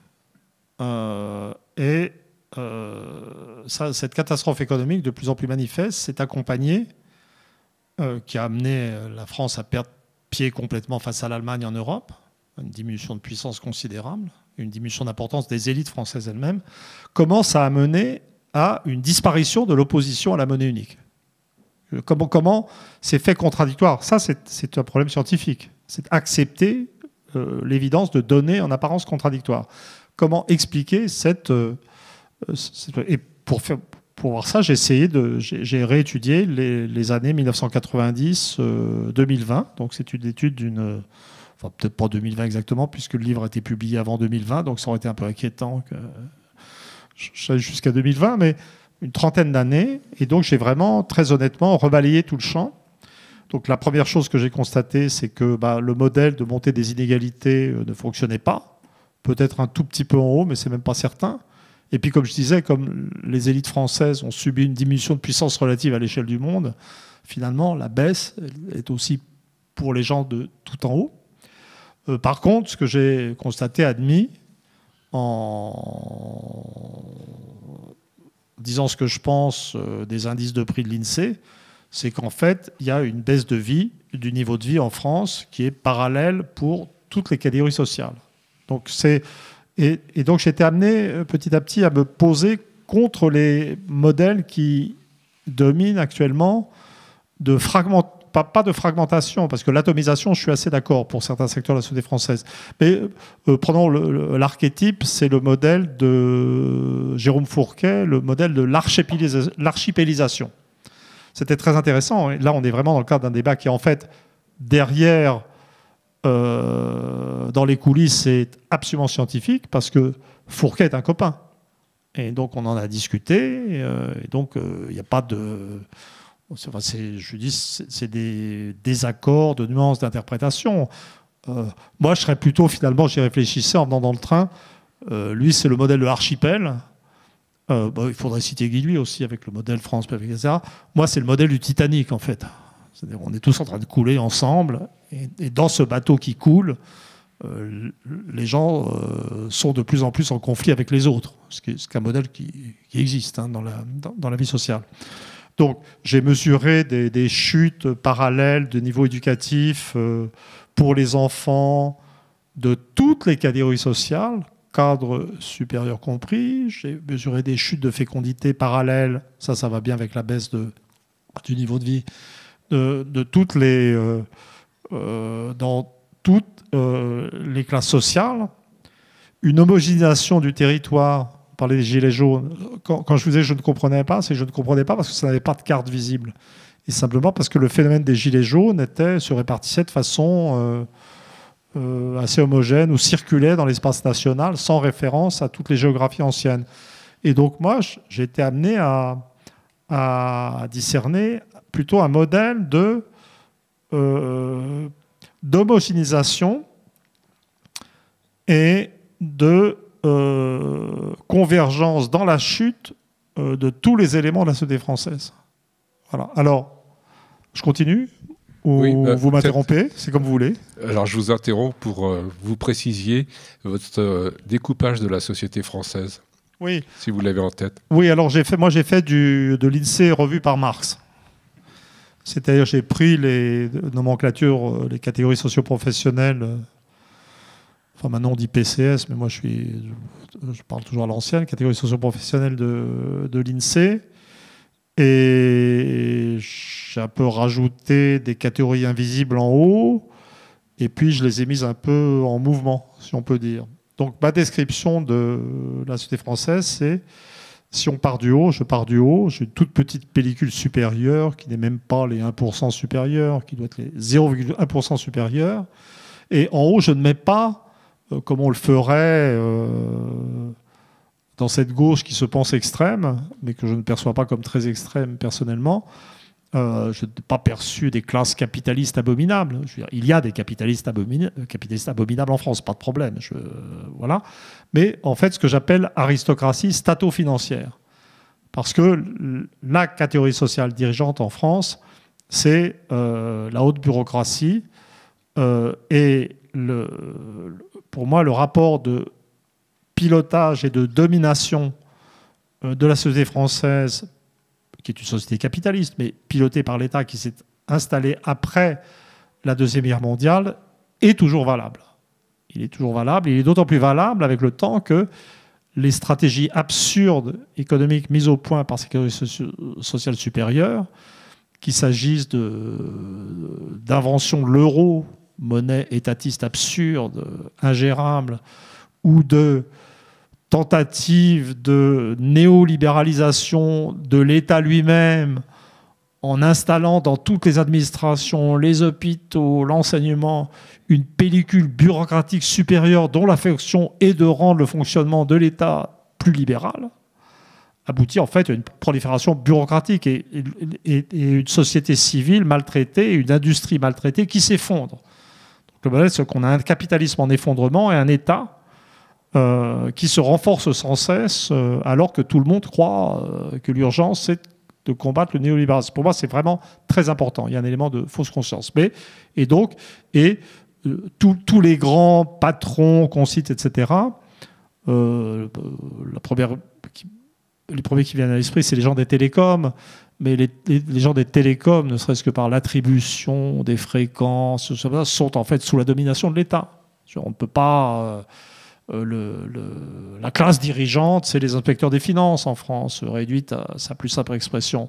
Cette catastrophe économique, de plus en plus manifeste, s'est accompagnée, qui a amené la France à perdre pied complètement face à l'Allemagne en Europe, une diminution de puissance considérable, une diminution d'importance des élites françaises elles-mêmes. Comment ça a mené à une disparition de l'opposition à la monnaie unique ? Comment c'est fait contradictoire ? Ça, c'est un problème scientifique. C'est accepter l'évidence de données en apparence contradictoires. Comment expliquer et pour voir ça, j'ai réétudié les années 1990-2020. Donc c'est une étude enfin peut-être pas 2020 exactement, puisque le livre a été publié avant 2020, donc ça aurait été un peu inquiétant que j'aille jusqu'à 2020, mais une trentaine d'années. Et donc j'ai vraiment, très honnêtement, rebalayé tout le champ. Donc la première chose que j'ai constatée, c'est que le modèle de montée des inégalités ne fonctionnait pas. Peut-être un tout petit peu en haut, mais c'est même pas certain. Et puis, comme je disais, comme les élites françaises ont subi une diminution de puissance relative à l'échelle du monde, finalement, la baisse est aussi pour les gens de tout en haut. Par contre, ce que j'ai constaté, admis, en disant ce que je pense des indices de prix de l'INSEE, c'est qu'en fait, il y a une baisse de vie, du niveau de vie en France, qui est parallèle pour toutes les catégories sociales. Donc et donc j'ai été amené petit à petit à me poser contre les modèles qui dominent actuellement de pas de fragmentation, parce que l'atomisation, je suis assez d'accord pour certains secteurs de la société française. Mais prenons l'archétype, c'est le modèle de Jérôme Fourquet, le modèle de l'archipélisation. C'était très intéressant. Et là, on est vraiment dans le cadre d'un débat qui, en fait, derrière, dans les coulisses, c'est absolument scientifique, parce que Fourquet est un copain. Et donc, on en a discuté. Et donc, il n'y a pas de... Enfin, je dis, c'est des désaccords de nuances d'interprétation. Moi, je serais plutôt, finalement, j'y réfléchissais en venant dans le train. Lui, c'est le modèle de l'archipel. Il faudrait citer Guillouis aussi avec le modèle France, etc. Moi, c'est le modèle du Titanic, en fait. C'est-à-dire, on est tous en train de couler ensemble. Et dans ce bateau qui coule, les gens sont de plus en plus en conflit avec les autres. Ce qui est un modèle qui existe dans la vie sociale. Donc, j'ai mesuré des chutes parallèles de niveau éducatif pour les enfants de toutes les catégories sociales, cadre supérieur compris. J'ai mesuré des chutes de fécondité parallèles, ça va bien avec la baisse du niveau de vie, de toutes les, dans toutes les classes sociales. Une homogénéisation du territoire. Parler des gilets jaunes. Quand je vous disais que je ne comprenais pas, c'est que je ne comprenais pas parce que ça n'avait pas de carte visible. Et simplement parce que le phénomène des gilets jaunes se répartissait de façon assez homogène ou circulait dans l'espace national sans référence à toutes les géographies anciennes. Et donc moi, j'ai été amené à discerner plutôt un modèle d'homogénéisation et de convergence dans la chute de tous les éléments de la société française. Voilà. Alors, je continue ou oui, vous m'interrompez, c'est comme vous voulez. Alors, je vous interromps pour vous précisiez votre découpage de la société française. Oui. Si vous l'avez en tête. Oui, alors j'ai fait de l'INSEE revu par Marx. C'est-à-dire, j'ai pris les nomenclatures, les catégories socio-professionnelles. Enfin, maintenant on dit PCS, mais moi je parle toujours à l'ancienne, catégorie socio-professionnelle de l'INSEE. Et j'ai un peu rajouté des catégories invisibles en haut, et puis je les ai mises un peu en mouvement, si on peut dire. Donc ma description de la société française, c'est, si on part du haut, je pars du haut, j'ai une toute petite pellicule supérieure, qui n'est même pas les 1% supérieurs, qui doit être les 0,1% supérieurs. Et en haut, je ne mets pas comme on le ferait dans cette gauche qui se pense extrême, mais que je ne perçois pas comme très extrême personnellement. Je n'ai pas perçu des classes capitalistes abominables. Je veux dire, il y a des capitalistes abominables en France, pas de problème. Voilà. Mais en fait, ce que j'appelle aristocratie stato-financière. Parce que la catégorie sociale dirigeante en France, c'est la haute bureaucratie et pour moi, le rapport de pilotage et de domination de la société française, qui est une société capitaliste, mais pilotée par l'État qui s'est installé après la Deuxième Guerre mondiale, est toujours valable. Il est toujours valable, et il est d'autant plus valable avec le temps que les stratégies absurdes économiques mises au point par ces catégories sociales supérieures, qu'il s'agisse d'invention de l'euro, monnaie étatiste absurde, ingérable, ou de tentative de néolibéralisation de l'État lui-même en installant dans toutes les administrations, les hôpitaux, l'enseignement, une pellicule bureaucratique supérieure dont la fonction est de rendre le fonctionnement de l'État plus libéral, aboutit en fait à une prolifération bureaucratique et une société civile maltraitée, et une industrie maltraitée qui s'effondre. Le modèle, c'est qu'on a un capitalisme en effondrement et un État qui se renforce sans cesse, alors que tout le monde croit que l'urgence, c'est de combattre le néolibéralisme. Pour moi, c'est vraiment très important. Il y a un élément de fausse conscience. Tous les grands patrons qu'on cite, etc., les premiers qui viennent à l'esprit, c'est les gens des télécoms, mais les gens des télécoms, ne serait-ce que par l'attribution des fréquences, sont en fait sous la domination de l'État. On ne peut pas... la classe dirigeante, c'est les inspecteurs des finances en France, réduite à sa plus simple expression.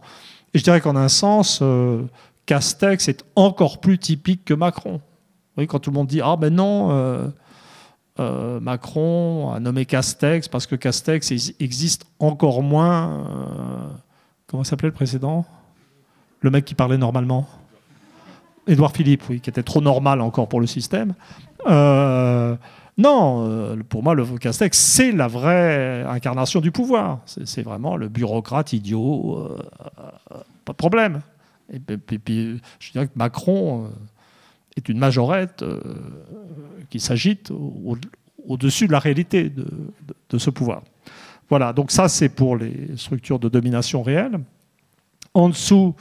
Et je dirais qu'en un sens, Castex est encore plus typique que Macron. Vous voyez, quand tout le monde dit « Ah ben non, Macron a nommé Castex parce que Castex existe encore moins... comment s'appelait le précédent? Le mec qui parlait normalement. Édouard Philippe, oui, qui était trop normal encore pour le système. Non, pour moi, le Castex, c'est la vraie incarnation du pouvoir. C'est vraiment le bureaucrate idiot, pas de problème. Et puis, je dirais que Macron est une majorette qui s'agite au-dessus de la réalité de ce pouvoir. Voilà, donc ça, c'est pour les structures de domination réelle. En dessous,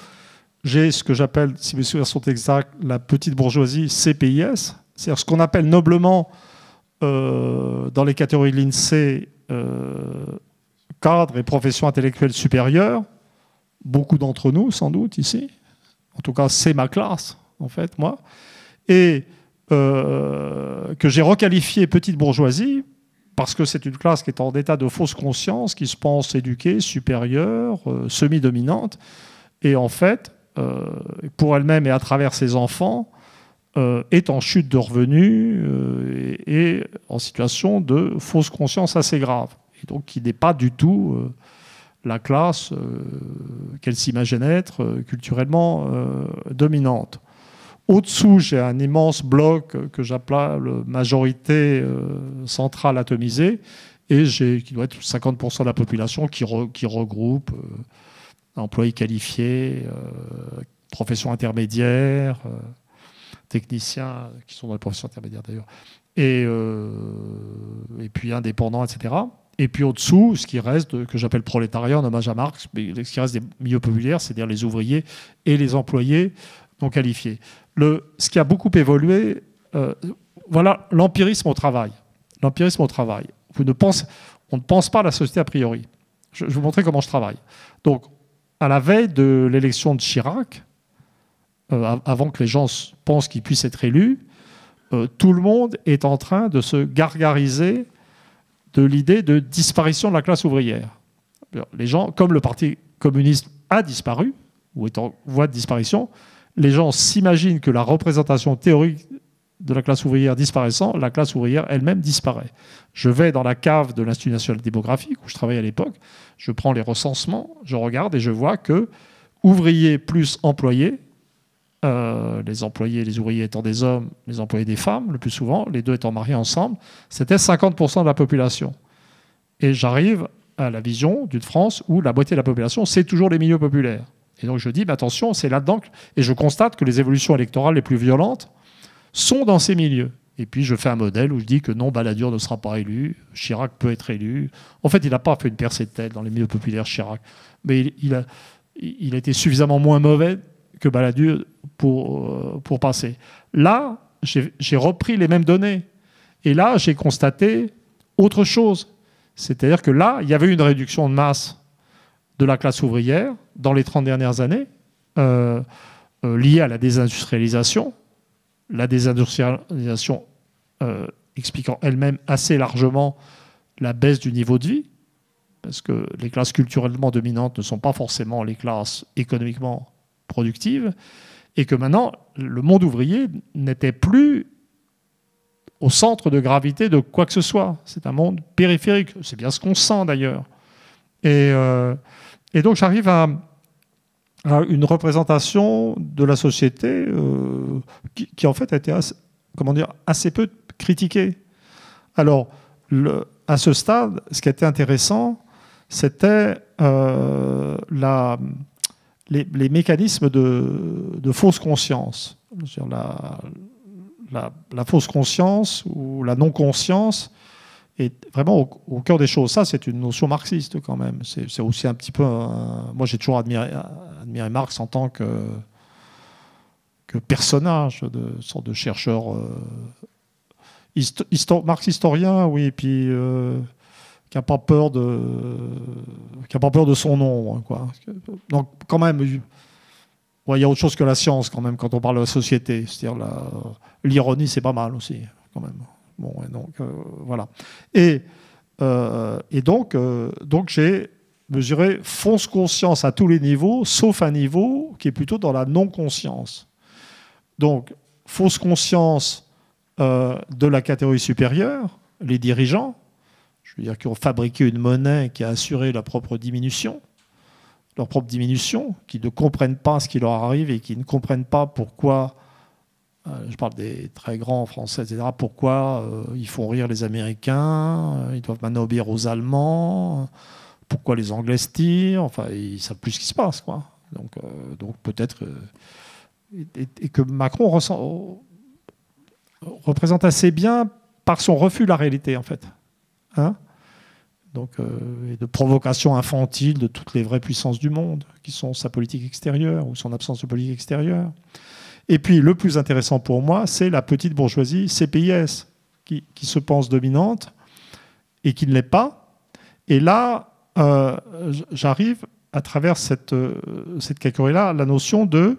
j'ai ce que j'appelle, si mes souvenirs sont exacts, la petite bourgeoisie CPIS, c'est-à-dire ce qu'on appelle noblement dans les catégories de l'INSEE cadres et professions intellectuelles supérieures, beaucoup d'entre nous, sans doute, ici. En tout cas, c'est ma classe, en fait, moi. Et que j'ai requalifié petite bourgeoisie parce que c'est une classe qui est en état de fausse conscience, qui se pense éduquée, supérieure, semi-dominante, et en fait, pour elle-même et à travers ses enfants, est en chute de revenus et en situation de fausse conscience assez grave. Et donc, qui n'est pas du tout la classe qu'elle s'imagine être culturellement dominante. Au-dessous, j'ai un immense bloc que j'appelle majorité centrale atomisée, et qui doit être 50% de la population qui regroupe employés qualifiés, professions intermédiaires, techniciens qui sont dans les professions intermédiaires d'ailleurs, et puis indépendants, etc. Et puis au-dessous, ce qui reste, que j'appelle prolétariat, en hommage à Marx, mais ce qui reste des milieux populaires, c'est-à-dire les ouvriers et les employés non qualifiés. Ce qui a beaucoup évolué, voilà l'empirisme au travail. L'empirisme au travail. On ne pense pas à la société a priori. Je vais vous montrer comment je travaille. Donc, à la veille de l'élection de Chirac, avant que les gens pensent qu'ils puissent être élus, tout le monde est en train de se gargariser de l'idée de disparition de la classe ouvrière. Les gens, comme le Parti communiste a disparu, ou est en voie de disparition, les gens s'imaginent que la représentation théorique de la classe ouvrière disparaissant, la classe ouvrière elle-même disparaît. Je vais dans la cave de l'Institut national démographique, où je travaillais à l'époque, je prends les recensements, je regarde et je vois que ouvriers plus employés, les employés, les ouvriers étant des hommes, les employés des femmes, le plus souvent, les deux étant mariés ensemble, c'était 50% de la population. Et j'arrive à la vision d'une France où la moitié de la population, c'est toujours les milieux populaires. Et donc je dis, mais attention, c'est là-dedans, et je constate que les évolutions électorales les plus violentes sont dans ces milieux. Et puis je fais un modèle où je dis que non, Balladur ne sera pas élu, Chirac peut être élu. En fait, il n'a pas fait une percée de tête dans les milieux populaires, Chirac, mais il a été suffisamment moins mauvais que Balladur pour passer. Là, j'ai repris les mêmes données. Et là, j'ai constaté autre chose. C'est-à-dire que là, il y avait une réduction de masse de la classe ouvrière dans les 30 dernières années, liée à la désindustrialisation. La désindustrialisation expliquant elle-même assez largement la baisse du niveau de vie, parce que les classes culturellement dominantes ne sont pas forcément les classes économiquement productives, et que maintenant, le monde ouvrier n'était plus au centre de gravité de quoi que ce soit. C'est un monde périphérique. C'est bien ce qu'on sent d'ailleurs. Et donc j'arrive à une représentation de la société qui en fait a été assez peu critiquée. Alors, à ce stade, ce qui était intéressant, c'était les mécanismes de fausse conscience. La fausse conscience ou la non-conscience est vraiment au cœur des choses. Ça, c'est une notion marxiste quand même. C'est aussi un petit peu... moi, j'ai toujours admiré Marx en tant que personnage, sorte de chercheur... Marx historien, oui, et puis qui n'a pas peur de son nom, quoi. Donc, quand même... il y a autre chose que la science, quand même, quand on parle de la société. C'est-à-dire l'ironie, c'est pas mal aussi, quand même. Bon, et donc, voilà. Et donc j'ai mesuré fausse conscience à tous les niveaux, sauf un niveau qui est plutôt dans la non-conscience. Donc, fausse conscience de la catégorie supérieure, les dirigeants, je veux dire, qui ont fabriqué une monnaie qui a assuré leur propre diminution, qui ne comprennent pas ce qui leur arrive et qui ne comprennent pas pourquoi, je parle des très grands français, etc., pourquoi ils font rire les Américains, ils doivent maintenant obéir aux Allemands, pourquoi les Anglais se tirent, enfin, ils ne savent plus ce qui se passe, quoi. Donc peut-être... et que Macron représente assez bien par son refus de la réalité, en fait. Hein ? Donc, et de provocation infantile de toutes les vraies puissances du monde, qui sont sa politique extérieure ou son absence de politique extérieure. Et puis, le plus intéressant pour moi, c'est la petite bourgeoisie CPIS, qui se pense dominante et qui ne l'est pas. Et là, j'arrive, à travers cette catégorie-là, la notion de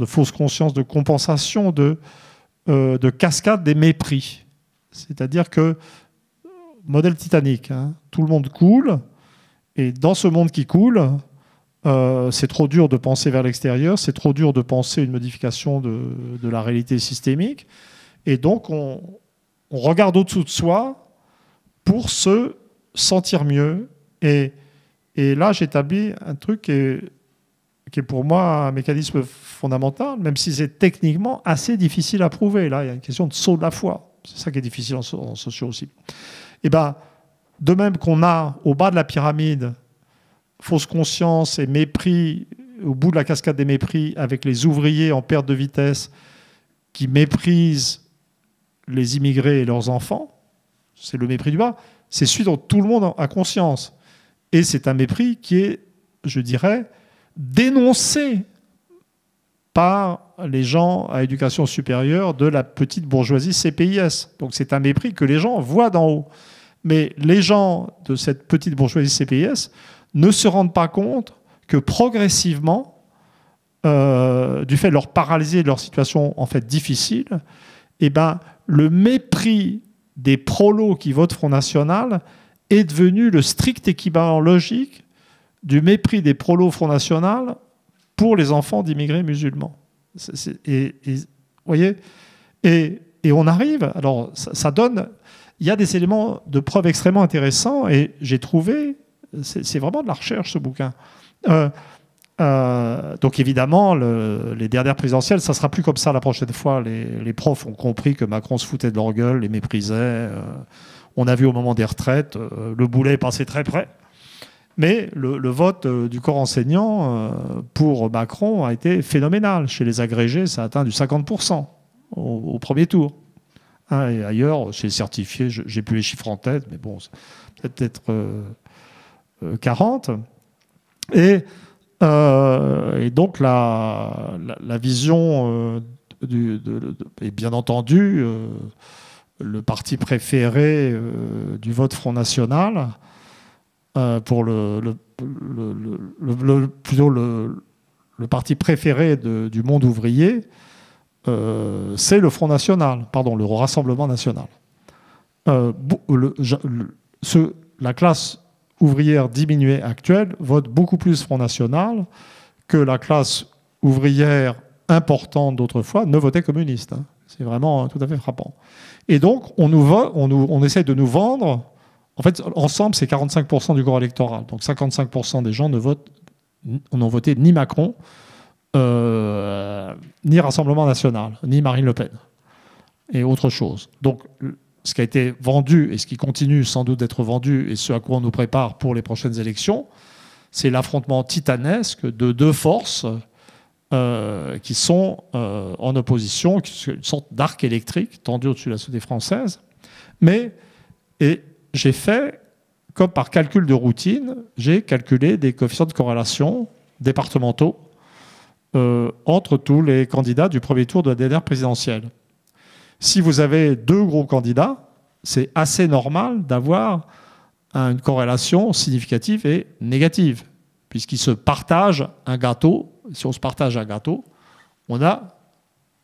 fausse conscience, de compensation, de cascade des mépris. C'est-à-dire que modèle Titanic, hein. Tout le monde coule, et dans ce monde qui coule, c'est trop dur de penser vers l'extérieur, c'est trop dur de penser une modification de la réalité systémique, et donc on regarde au-dessous de soi pour se sentir mieux. Et là, j'établis un truc qui est pour moi un mécanisme fondamental, même si c'est techniquement assez difficile à prouver. Là, il y a une question de saut de la foi. C'est ça qui est difficile en sociaux aussi. Et bien, de même qu'on a au bas de la pyramide fausse conscience et mépris, au bout de la cascade des mépris, avec les ouvriers en perte de vitesse qui méprisent les immigrés et leurs enfants, c'est le mépris du bas, c'est celui dont tout le monde a conscience. Et c'est un mépris qui est, je dirais, dénoncé par les gens à éducation supérieure de la petite bourgeoisie CPIS. Donc c'est un mépris que les gens voient d'en haut. Mais les gens de cette petite bourgeoisie CPIS ne se rendent pas compte que progressivement, du fait de leur paralysie, de leur situation en fait difficile, eh ben, le mépris des prolos qui votent Front National est devenu le strict équivalent logique du mépris des prolos Front National pour les enfants d'immigrés musulmans. Voyez, et on arrive, alors ça donne, il y a des éléments de preuve extrêmement intéressants, et j'ai trouvé, c'est vraiment de la recherche ce bouquin. Donc évidemment, les dernières présidentielles, ça sera plus comme ça la prochaine fois. Les profs ont compris que Macron se foutait de leur gueule, les méprisait. On a vu au moment des retraites, le boulet est passé très près. Mais le vote du corps enseignant pour Macron a été phénoménal. Chez les agrégés, ça a atteint du 50% au premier tour. Hein, et ailleurs, chez les certifiés, j'ai plus les chiffres en tête, mais bon, peut-être 40. Et donc la vision et bien entendu le parti préféré du vote Front National pour plutôt le parti préféré du monde ouvrier, c'est le Front National, pardon, le Rassemblement National. La classe ouvrière diminuée actuelle vote beaucoup plus Front National que la classe ouvrière importante d'autrefois ne votait communiste. Hein. C'est vraiment tout à fait frappant. Et donc, on essaie de nous vendre. En fait, ensemble, c'est 45% du corps électoral. Donc, 55% des gens n'ont voté ni Macron, ni Rassemblement National, ni Marine Le Pen, et autre chose. Donc, ce qui a été vendu et ce qui continue sans doute d'être vendu et ce à quoi on nous prépare pour les prochaines élections, c'est l'affrontement titanesque de deux forces qui sont en opposition, qui sont une sorte d'arc électrique tendu au-dessus de la société française. Et j'ai fait, comme par calcul de routine, j'ai calculé des coefficients de corrélation départementaux entre tous les candidats du premier tour de la dernière présidentielle. Si vous avez 2 gros candidats, c'est assez normal d'avoir une corrélation significative et négative, puisqu'ils se partagent un gâteau. Si on se partage un gâteau, on a,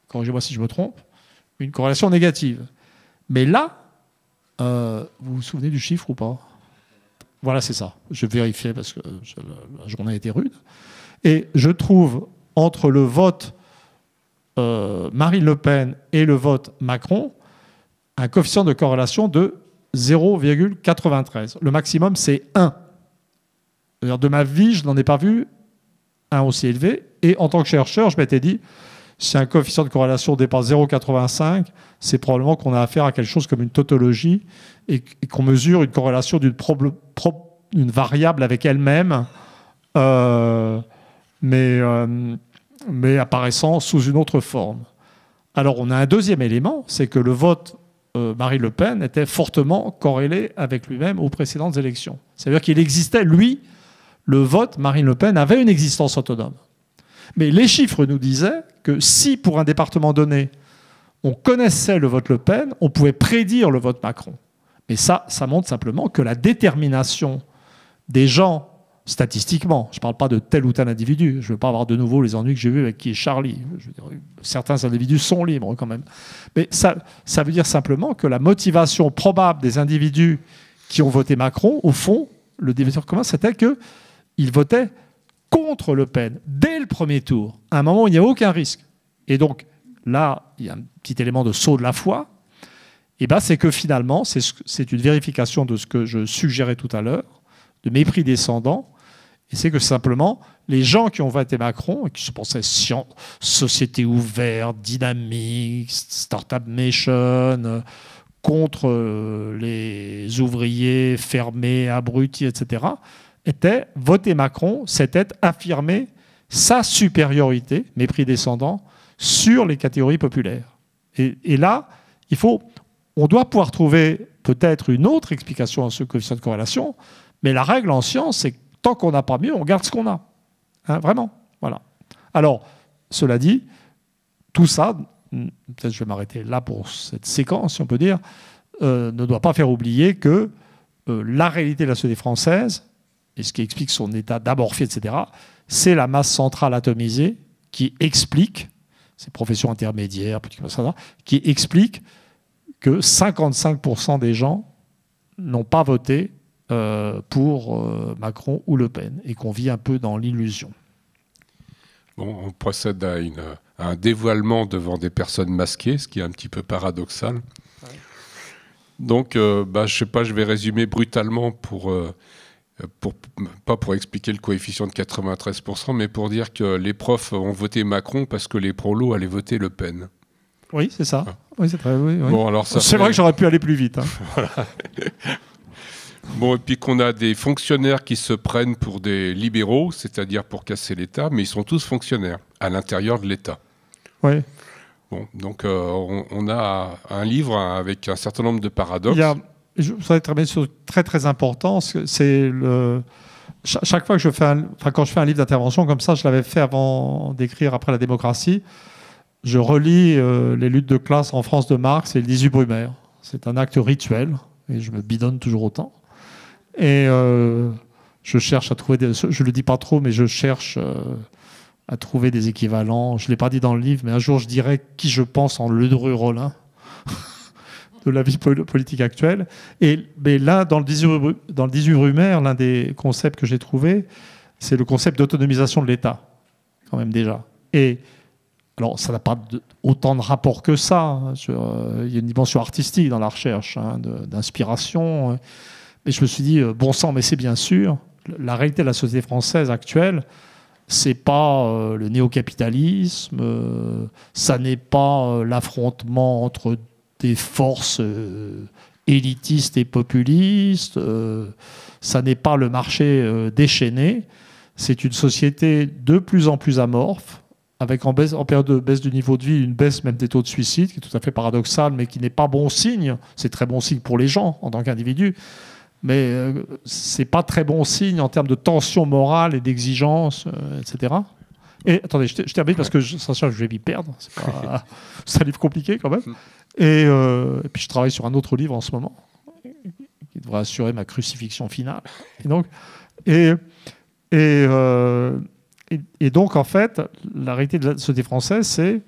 corrigez-moi si je me trompe, une corrélation négative. Mais là, vous vous souvenez du chiffre ou pas? Voilà, c'est ça. Je vérifiais parce que la journée était rude. Et je trouve, entre le vote Marine Le Pen et le vote Macron, un coefficient de corrélation de 0,93. Le maximum, c'est 1. De ma vie, je n'en ai pas vu un aussi élevé. Et en tant que chercheur, je m'étais dit, si un coefficient de corrélation dépasse 0,85, c'est probablement qu'on a affaire à quelque chose comme une tautologie et qu'on mesure une corrélation d'une variable avec elle-même, mais apparaissant sous une autre forme. Alors, on a un deuxième élément, c'est que le vote Marine Le Pen était fortement corrélé avec lui-même aux précédentes élections. C'est-à-dire qu'il existait, lui, le vote Marine Le Pen avait une existence autonome. Mais les chiffres nous disaient que si, pour un département donné, on connaissait le vote Le Pen, on pouvait prédire le vote Macron. Mais ça montre simplement que la détermination des gens, statistiquement, je ne parle pas de tel ou tel individu, je ne veux pas avoir de nouveau les ennuis que j'ai vus avec qui est Charlie. Je veux dire, certains individus sont libres quand même. Mais ça veut dire simplement que la motivation probable des individus qui ont voté Macron, au fond, le dénominateur commun, c'était qu'ils votaient contre Le Pen, dès le premier tour, à un moment où il n'y a aucun risque. Et donc, là, il y a un petit élément de saut de la foi, et ben, c'est que finalement, c'est une vérification de ce que je suggérais tout à l'heure, de mépris descendant, et c'est que simplement, les gens qui ont voté Macron, et qui se pensaient société ouverte, dynamique, Startup Nation, contre les ouvriers fermés, abrutis, etc., était voter Macron, c'était affirmer sa supériorité, mépris descendant, sur les catégories populaires. Et là, on doit pouvoir trouver peut-être une autre explication à ce coefficient de corrélation, mais la règle en science, c'est que tant qu'on n'a pas mieux, on garde ce qu'on a. Hein, vraiment. Voilà. Alors, cela dit, tout ça, peut-être je vais m'arrêter là pour cette séquence, si on peut dire, ne doit pas faire oublier que la réalité de la société française, et ce qui explique son état d'amorphie, etc., c'est la masse centrale atomisée qui explique, ces professions intermédiaires, qui explique que 55% des gens n'ont pas voté pour Macron ou Le Pen, et qu'on vit un peu dans l'illusion. Bon, on procède à un dévoilement devant des personnes masquées, ce qui est un petit peu paradoxal. Ouais. Donc, je ne sais pas, je vais résumer brutalement pas pour expliquer le coefficient de 93%, mais pour dire que les profs ont voté Macron parce que les prolos allaient voter Le Pen. Oui, c'est ça. Ah. Oui, c'est vrai. Oui. Bon, alors c'est vrai que j'aurais pu aller plus vite. Hein. Voilà. Bon, et puis qu'on a des fonctionnaires qui se prennent pour des libéraux, c'est-à-dire pour casser l'État, mais ils sont tous fonctionnaires à l'intérieur de l'État. Oui. Bon, donc on a un livre avec un certain nombre de paradoxes. Je voudrais terminer sur très très important. C'est chaque fois que quand je fais un livre d'intervention comme ça, je l'avais fait avant d'écrire Après la démocratie. Je relis les luttes de classe en France de Marx et le 18 Brumaire. C'est un acte rituel et je me bidonne toujours autant. Et je cherche à trouver je le dis pas trop, mais je cherche à trouver des équivalents. Je l'ai pas dit dans le livre, mais un jour je dirai qui je pense en Ledru-Rollin de la vie politique actuelle. Mais là, dans le 18 Brumaire, l'un des concepts que j'ai trouvé, c'est le concept d'autonomisation de l'État, quand même déjà. Et alors, ça n'a pas autant de rapport que ça. Hein, il y a une dimension artistique dans la recherche, hein, d'inspiration. Mais je me suis dit, bon sang, mais c'est bien sûr, la réalité de la société française actuelle, c'est pas le néo-capitalisme, ça n'est pas l'affrontement entre des forces élitistes et populistes, ça n'est pas le marché déchaîné, c'est une société de plus en plus amorphe, avec en période de baisse du niveau de vie, une baisse même des taux de suicide, qui est tout à fait paradoxale, mais qui n'est pas bon signe. C'est très bon signe pour les gens en tant qu'individus, mais c'est pas très bon signe en termes de tension morale et d'exigence, etc. Et attendez, je termine parce que je vais m'y perdre. C'est un livre compliqué quand même. Et puis je travaille sur un autre livre en ce moment qui devrait assurer ma crucifixion finale. Et donc, en fait, la réalité de la société française, c'est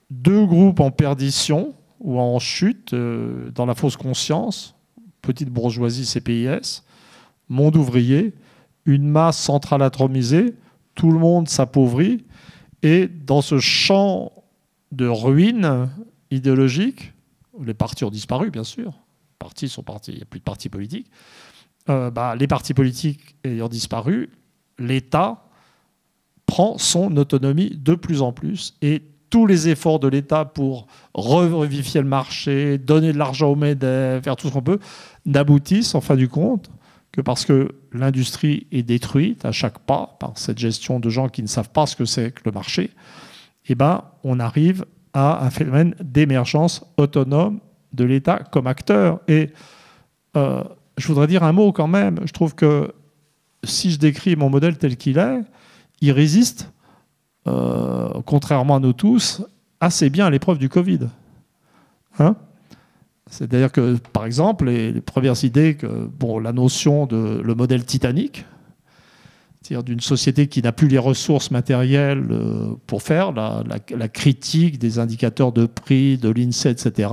deux groupes en perdition ou en chute, dans la fausse conscience, petite bourgeoisie CPIS, monde ouvrier, une masse centrale atomisée, tout le monde s'appauvrit, et dans ce champ de ruines idéologiques, les partis ont disparu, bien sûr, les partis sont partis, il n'y a plus de partis politiques, les partis politiques ayant disparu, l'État prend son autonomie de plus en plus, et tous les efforts de l'État pour revivifier le marché, donner de l'argent aux MEDEF, faire tout ce qu'on peut, n'aboutissent en fin du compte que parce que l'industrie est détruite à chaque pas par cette gestion de gens qui ne savent pas ce que c'est que le marché, on arrive à un phénomène d'émergence autonome de l'État comme acteur. Et je voudrais dire un mot quand même. Je trouve que si je décris mon modèle tel qu'il est, il résiste, contrairement à nous tous, assez bien à l'épreuve du Covid. C'est-à-dire que, par exemple, les premières idées, la notion de le modèle Titanic, c'est-à-dire d'une société qui n'a plus les ressources matérielles pour faire la critique des indicateurs de prix, de l'INSEE, etc.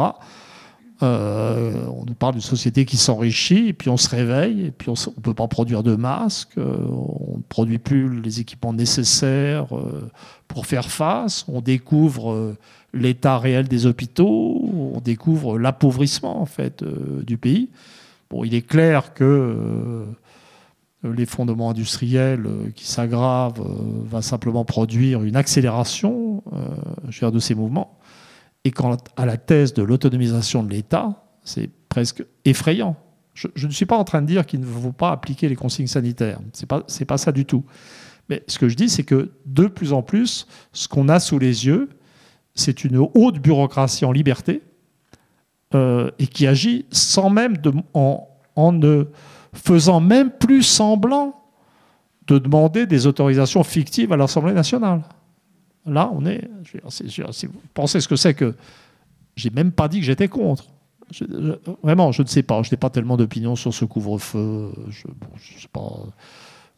On nous parle d'une société qui s'enrichit, et puis on se réveille, et puis on ne peut pas produire de masques, on ne produit plus les équipements nécessaires pour faire face, on découvre l'état réel des hôpitaux, on découvre l'appauvrissement en fait, du pays. Bon, il est clair que l'effondrement industriel qui s'aggrave va simplement produire une accélération de ces mouvements. Et quant à la thèse de l'autonomisation de l'État, c'est presque effrayant. Je ne suis pas en train de dire qu'il ne faut pas appliquer les consignes sanitaires. C'est pas ça du tout. Mais ce que je dis, c'est que de plus en plus, ce qu'on a sous les yeux, c'est une haute bureaucratie en liberté et qui agit sans même en ne faisant même plus semblant de demander des autorisations fictives à l'Assemblée nationale. Là, on est... si vous pensez ce que c'est que... J'ai même pas dit que j'étais contre. Vraiment, je ne sais pas. Je n'ai pas tellement d'opinion sur ce couvre-feu. Je sais pas.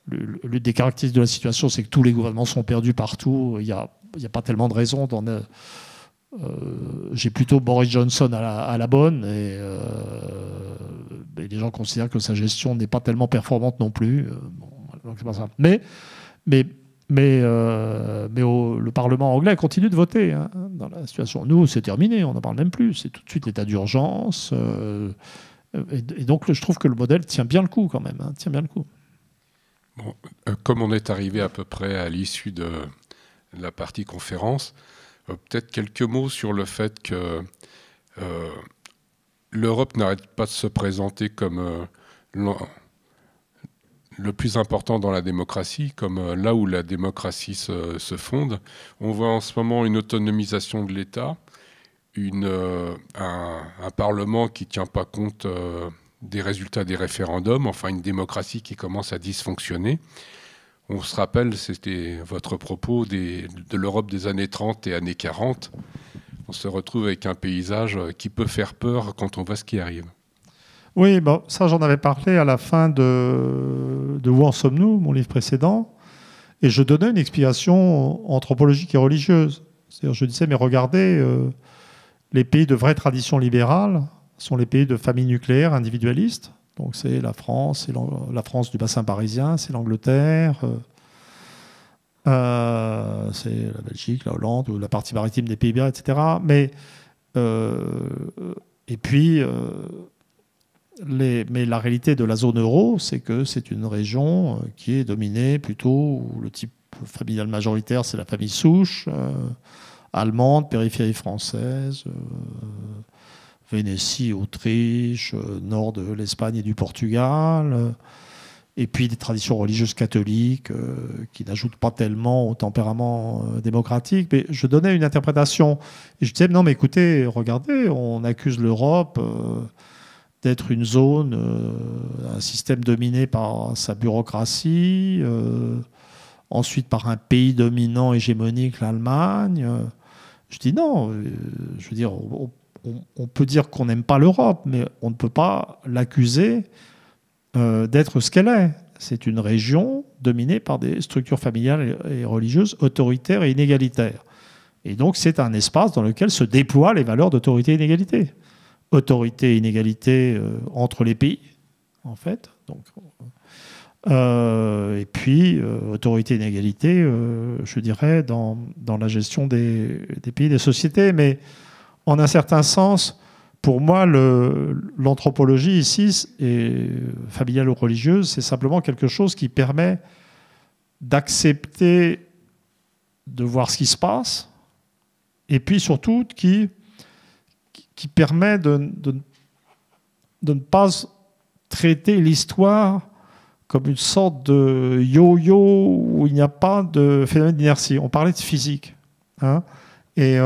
L'une des caractéristiques de la situation, c'est que tous les gouvernements sont perdus partout. Il n'y a pas tellement de raisons. J'ai plutôt Boris Johnson à la bonne. Et les gens considèrent que sa gestion n'est pas tellement performante non plus. Donc c'est pas ça. Mais le Parlement anglais continue de voter dans la situation. Nous, c'est terminé, on n'en parle même plus. C'est tout de suite l'état d'urgence. Et donc, je trouve que le modèle tient bien le coup quand même. Tient bien le coup. Bon, comme on est arrivé à peu près à l'issue de la partie conférence, peut-être quelques mots sur le fait que l'Europe n'arrête pas de se présenter comme le plus important dans la démocratie, comme là où la démocratie se fonde. On voit en ce moment une autonomisation de l'État, un Parlement qui ne tient pas compte des résultats des référendums, enfin une démocratie qui commence à dysfonctionner. On se rappelle, c'était votre propos de l'Europe des années 30 et années 40. On se retrouve avec un paysage qui peut faire peur quand on voit ce qui arrive. Oui, ça j'en avais parlé à la fin de Où en sommes-nous, mon livre précédent, et je donnais une explication anthropologique et religieuse. C'est-à-dire, je disais, mais regardez, les pays de vraie tradition libérale sont les pays de famille nucléaire individualiste. Donc c'est la France, la France du bassin parisien, c'est l'Angleterre, c'est la Belgique, la Hollande, ou la partie maritime des Pays-Bas, etc. Mais la réalité de la zone euro, c'est que c'est une région qui est dominée plutôt, où le type familial majoritaire, c'est la famille souche, allemande, périphérie française, Vénétie, Autriche, nord de l'Espagne et du Portugal. et puis des traditions religieuses catholiques qui n'ajoutent pas tellement au tempérament démocratique. Mais je donnais une interprétation. Et je disais, non, mais écoutez, regardez, on accuse l'Europe d'être une zone, un système dominé par sa bureaucratie, ensuite par un pays dominant hégémonique, l'Allemagne. Je dis non, je veux dire, on peut dire qu'on n'aime pas l'Europe, mais on ne peut pas l'accuser d'être ce qu'elle est. C'est une région dominée par des structures familiales et religieuses autoritaires et inégalitaires. Et donc, c'est un espace dans lequel se déploient les valeurs d'autorité et d'inégalité. Autorité et inégalité entre les pays, en fait. Donc, et puis, autorité et inégalité, je dirais, dans la gestion des pays, des sociétés. Mais en un certain sens, pour moi, l'anthropologie ici, familiale ou religieuse, c'est simplement quelque chose qui permet d'accepter de voir ce qui se passe, et puis surtout qui permet de ne pas traiter l'histoire comme une sorte de yo-yo où il n'y a pas de phénomène d'inertie. On parlait de physique. Hein, et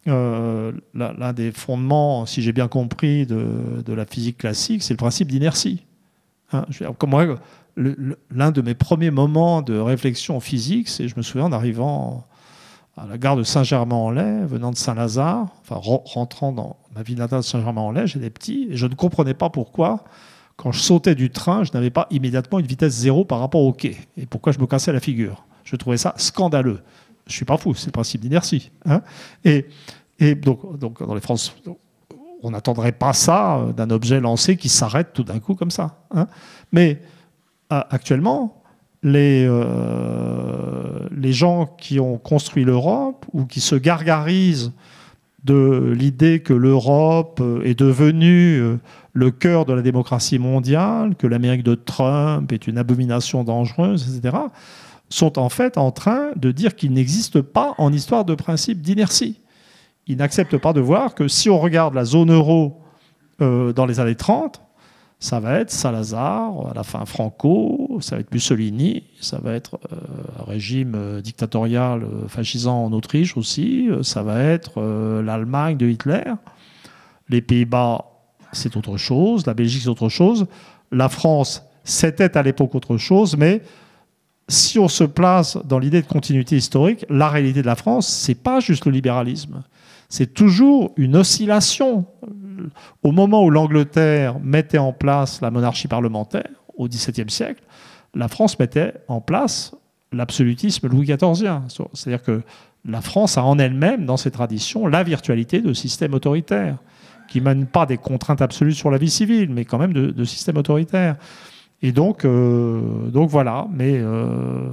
l'un des fondements, si j'ai bien compris, de la physique classique, c'est le principe d'inertie. Hein, l'un de mes premiers moments de réflexion physique, c'est, je me souviens, en arrivant à la gare de Saint-Germain-en-Laye, venant de Saint-Lazare, enfin rentrant dans ma ville natale de Saint-Germain-en-Laye, j'étais petit, et je ne comprenais pas pourquoi, quand je sautais du train, je n'avais pas immédiatement une vitesse zéro par rapport au quai, et pourquoi je me cassais la figure. Je trouvais ça scandaleux. Je ne suis pas fou, c'est le principe d'inertie. Hein, et donc, dans les France, on n'attendrait pas ça d'un objet lancé qui s'arrête tout d'un coup comme ça. Hein. Mais actuellement, les gens qui ont construit l'Europe ou qui se gargarisent de l'idée que l'Europe est devenue le cœur de la démocratie mondiale, que l'Amérique de Trump est une abomination dangereuse, etc., sont en fait en train de dire qu'il n'existe pas en histoire de principe d'inertie. Ils n'acceptent pas de voir que si on regarde la zone euro dans les années 30, ça va être Salazar, à la fin Franco, ça va être Mussolini, ça va être un régime dictatorial fascisant en Autriche aussi, ça va être l'Allemagne de Hitler. Les Pays-Bas, c'est autre chose, la Belgique, c'est autre chose. La France, c'était à l'époque autre chose, mais si on se place dans l'idée de continuité historique, la réalité de la France, c'est pas juste le libéralisme. C'est toujours une oscillation. Au moment où l'Angleterre mettait en place la monarchie parlementaire, au XVIIe siècle, la France mettait en place l'absolutisme Louis XIVien. C'est-à-dire que la France a en elle-même, dans ses traditions, la virtualité de systèmes autoritaires, qui ne mènent pas des contraintes absolues sur la vie civile, mais quand même de systèmes autoritaires. Et donc voilà, mais ben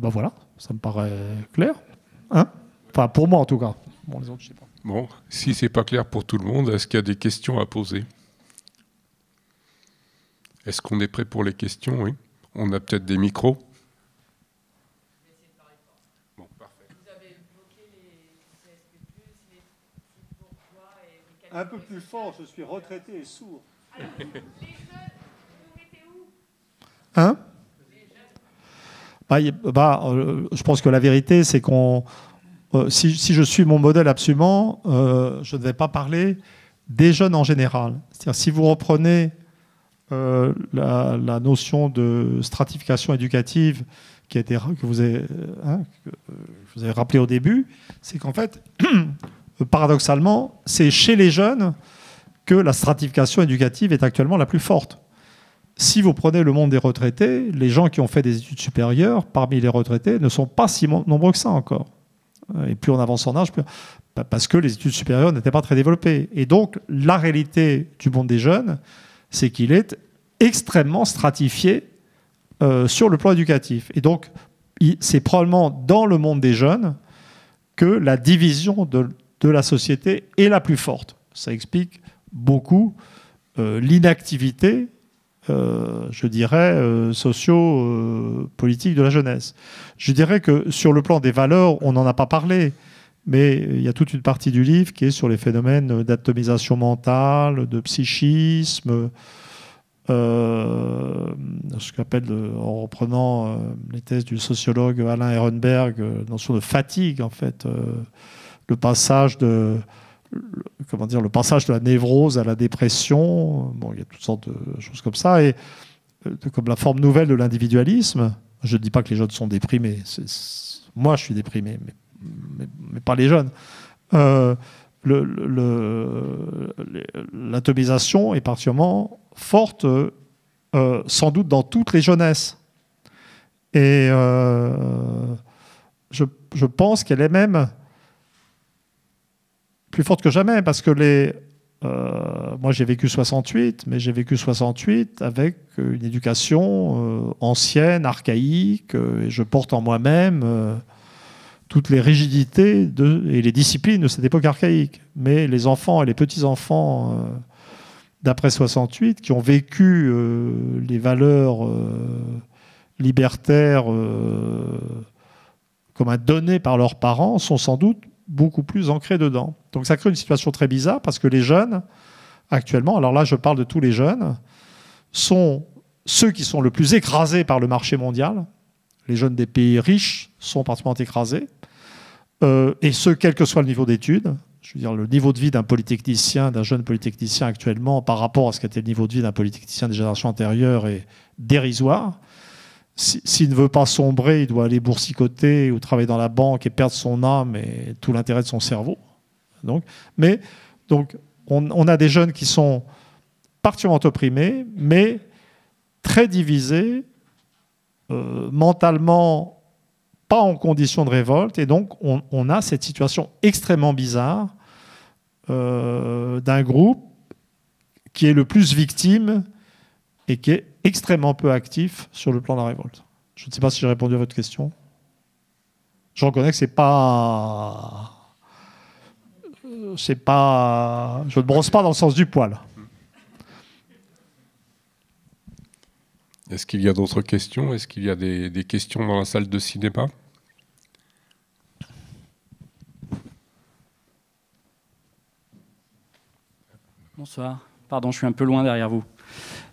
voilà, ça me paraît clair. Hein, enfin, pour moi en tout cas. Bon, les autres, je sais pas. Bon, si c'est pas clair pour tout le monde, est-ce qu'il y a des questions à poser? Est-ce qu'on est prêt pour les questions? Oui. On a peut-être des micros. Bon, parfait. Vous avez évoqué les CSP+, les bourgeois et les... Un peu plus fort, je suis retraité et sourd. Alors, les jeunes, vous mettez où? Hein? Je pense que la vérité, c'est qu'on... si je suis mon modèle absolument, je ne vais pas parler des jeunes en général. C'est-à-dire, si vous reprenez la notion de stratification éducative que vous avez rappelé au début, c'est qu'en fait, paradoxalement, c'est chez les jeunes que la stratification éducative est actuellement la plus forte. Si vous prenez le monde des retraités, les gens qui ont fait des études supérieures, parmi les retraités, ne sont pas si nombreux que ça encore. Et plus on avance en âge, parce que les études supérieures n'étaient pas très développées. Et donc, la réalité du monde des jeunes, c'est qu'il est extrêmement stratifié sur le plan éducatif. Et donc, c'est probablement dans le monde des jeunes que la division de la société est la plus forte. Ça explique beaucoup l'inactivité, je dirais, socio-politique de la jeunesse. Je dirais que sur le plan des valeurs, on n'en a pas parlé, mais il y a toute une partie du livre qui est sur les phénomènes d'atomisation mentale, de psychisme, ce qu'appelle, en reprenant les thèses du sociologue Alain Ehrenberg, la notion de fatigue, en fait, le passage de la névrose à la dépression. Bon, il y a toutes sortes de choses comme ça, et comme la forme nouvelle de l'individualisme. Je ne dis pas que les jeunes sont déprimés. Moi, je suis déprimé, mais pas les jeunes. L'atomisation est particulièrement forte, sans doute dans toutes les jeunesses. Et je pense qu'elle est même plus forte que jamais, parce que moi j'ai vécu 68, mais j'ai vécu 68 avec une éducation ancienne, archaïque, et je porte en moi-même toutes les rigidités et les disciplines de cette époque archaïque. Mais les enfants et les petits-enfants d'après 68, qui ont vécu les valeurs libertaires comme un donné par leurs parents, sont sans doute beaucoup plus ancrés dedans. Donc ça crée une situation très bizarre, parce que les jeunes, actuellement, alors là je parle de tous les jeunes, sont ceux qui sont le plus écrasés par le marché mondial. Les jeunes des pays riches sont particulièrement écrasés. Et ce, quel que soit le niveau d'études. Je veux dire, le niveau de vie d'un polytechnicien, d'un jeune polytechnicien actuellement, par rapport à ce qu'était le niveau de vie d'un polytechnicien des générations antérieures, est dérisoire. S'il ne veut pas sombrer, il doit aller boursicoter ou travailler dans la banque et perdre son âme et tout l'intérêt de son cerveau. Donc, on a des jeunes qui sont particulièrement opprimés, mais très divisés, mentalement pas en condition de révolte. Et donc, on a cette situation extrêmement bizarre d'un groupe qui est le plus victime et qui est extrêmement peu actif sur le plan de la révolte. Je ne sais pas si j'ai répondu à votre question. Je reconnais que c'est pas... Je ne brosse pas dans le sens du poil. Est-ce qu'il y a d'autres questions? Est-ce qu'il y a des questions dans la salle de cinéma? Bonsoir. Pardon, je suis un peu loin derrière vous.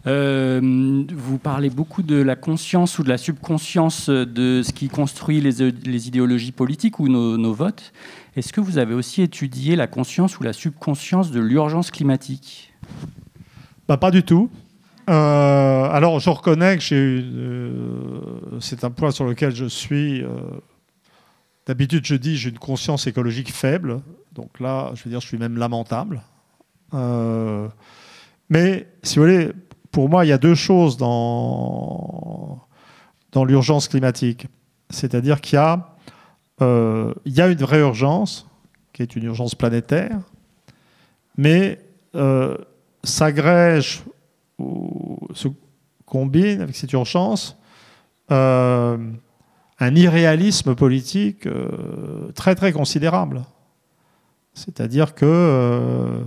Vous parlez beaucoup de la conscience ou de la subconscience de ce qui construit les idéologies politiques ou nos votes. Est-ce que vous avez aussi étudié la conscience ou la subconscience de l'urgence climatique? Pas du tout. Alors, je reconnais que c'est un point sur lequel je suis... D'habitude, je dis j'ai une conscience écologique faible. Donc là, je veux dire, je suis même lamentable. Mais, si vous voulez, pour moi, il y a deux choses dans l'urgence climatique. C'est-à-dire qu'il y a une vraie urgence, qui est une urgence planétaire, mais s'agrège ou se combine avec cette urgence un irréalisme politique très très considérable. C'est-à-dire que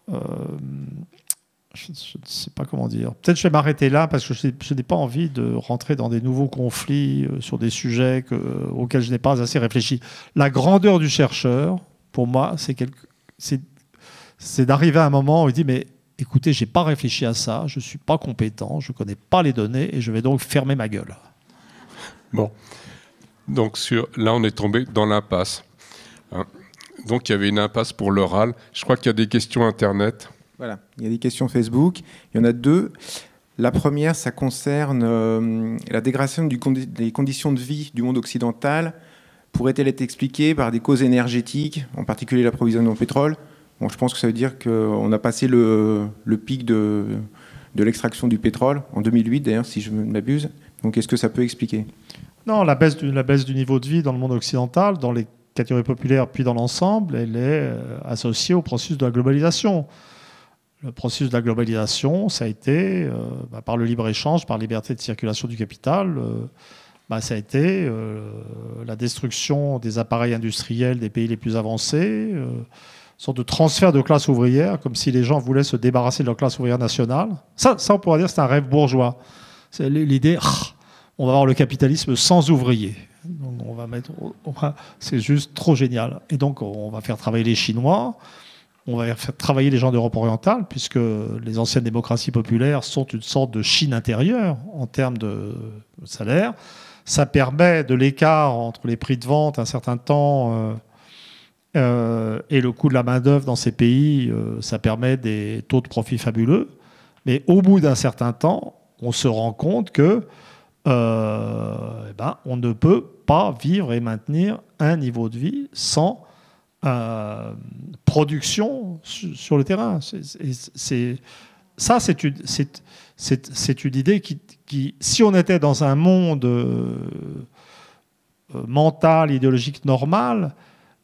je ne sais pas comment dire. Peut-être je vais m'arrêter là parce que je n'ai pas envie de rentrer dans des nouveaux conflits sur des sujets auxquels je n'ai pas assez réfléchi. La grandeur du chercheur, pour moi, c'est d'arriver à un moment où il dit mais écoutez, je n'ai pas réfléchi à ça, je ne suis pas compétent, je ne connais pas les données et je vais donc fermer ma gueule. Bon. Donc là, on est tombé dans l'impasse. Donc il y avait une impasse pour l'oral. Je crois qu'il y a des questions Internet. Voilà, il y a des questions Facebook. Il y en a deux. La première, ça concerne la dégradation des conditions de vie du monde occidental. Pourrait-elle être expliquée par des causes énergétiques, en particulier l'approvisionnement en pétrole? Bon, je pense que ça veut dire qu'on a passé le pic de l'extraction du pétrole, en 2008 d'ailleurs, si je ne m'abuse. Donc est-ce que ça peut expliquer? Non, la baisse du niveau de vie dans le monde occidental, dans les catégories populaires, puis dans l'ensemble, elle est associée au processus de la globalisation. Le processus de la globalisation, ça a été, par le libre-échange, par la liberté de circulation du capital, ça a été la destruction des appareils industriels des pays les plus avancés, une sorte de transfert de classe ouvrière, comme si les gens voulaient se débarrasser de leur classe ouvrière nationale. Ça on pourrait dire, c'est un rêve bourgeois. C'est l'idée, on va avoir le capitalisme sans ouvriers. Donc c'est juste trop génial. Et donc, on va faire travailler les Chinois. on va faire travailler les gens d'Europe orientale, puisque les anciennes démocraties populaires sont une sorte de Chine intérieure en termes de salaire. Ça permet de l'écart entre les prix de vente un certain temps et le coût de la main-d'œuvre dans ces pays, ça permet des taux de profit fabuleux. Mais au bout d'un certain temps, on se rend compte que on ne peut pas vivre et maintenir un niveau de vie sans production sur le terrain. C'est une idée qui, si on était dans un monde mental, idéologique normal,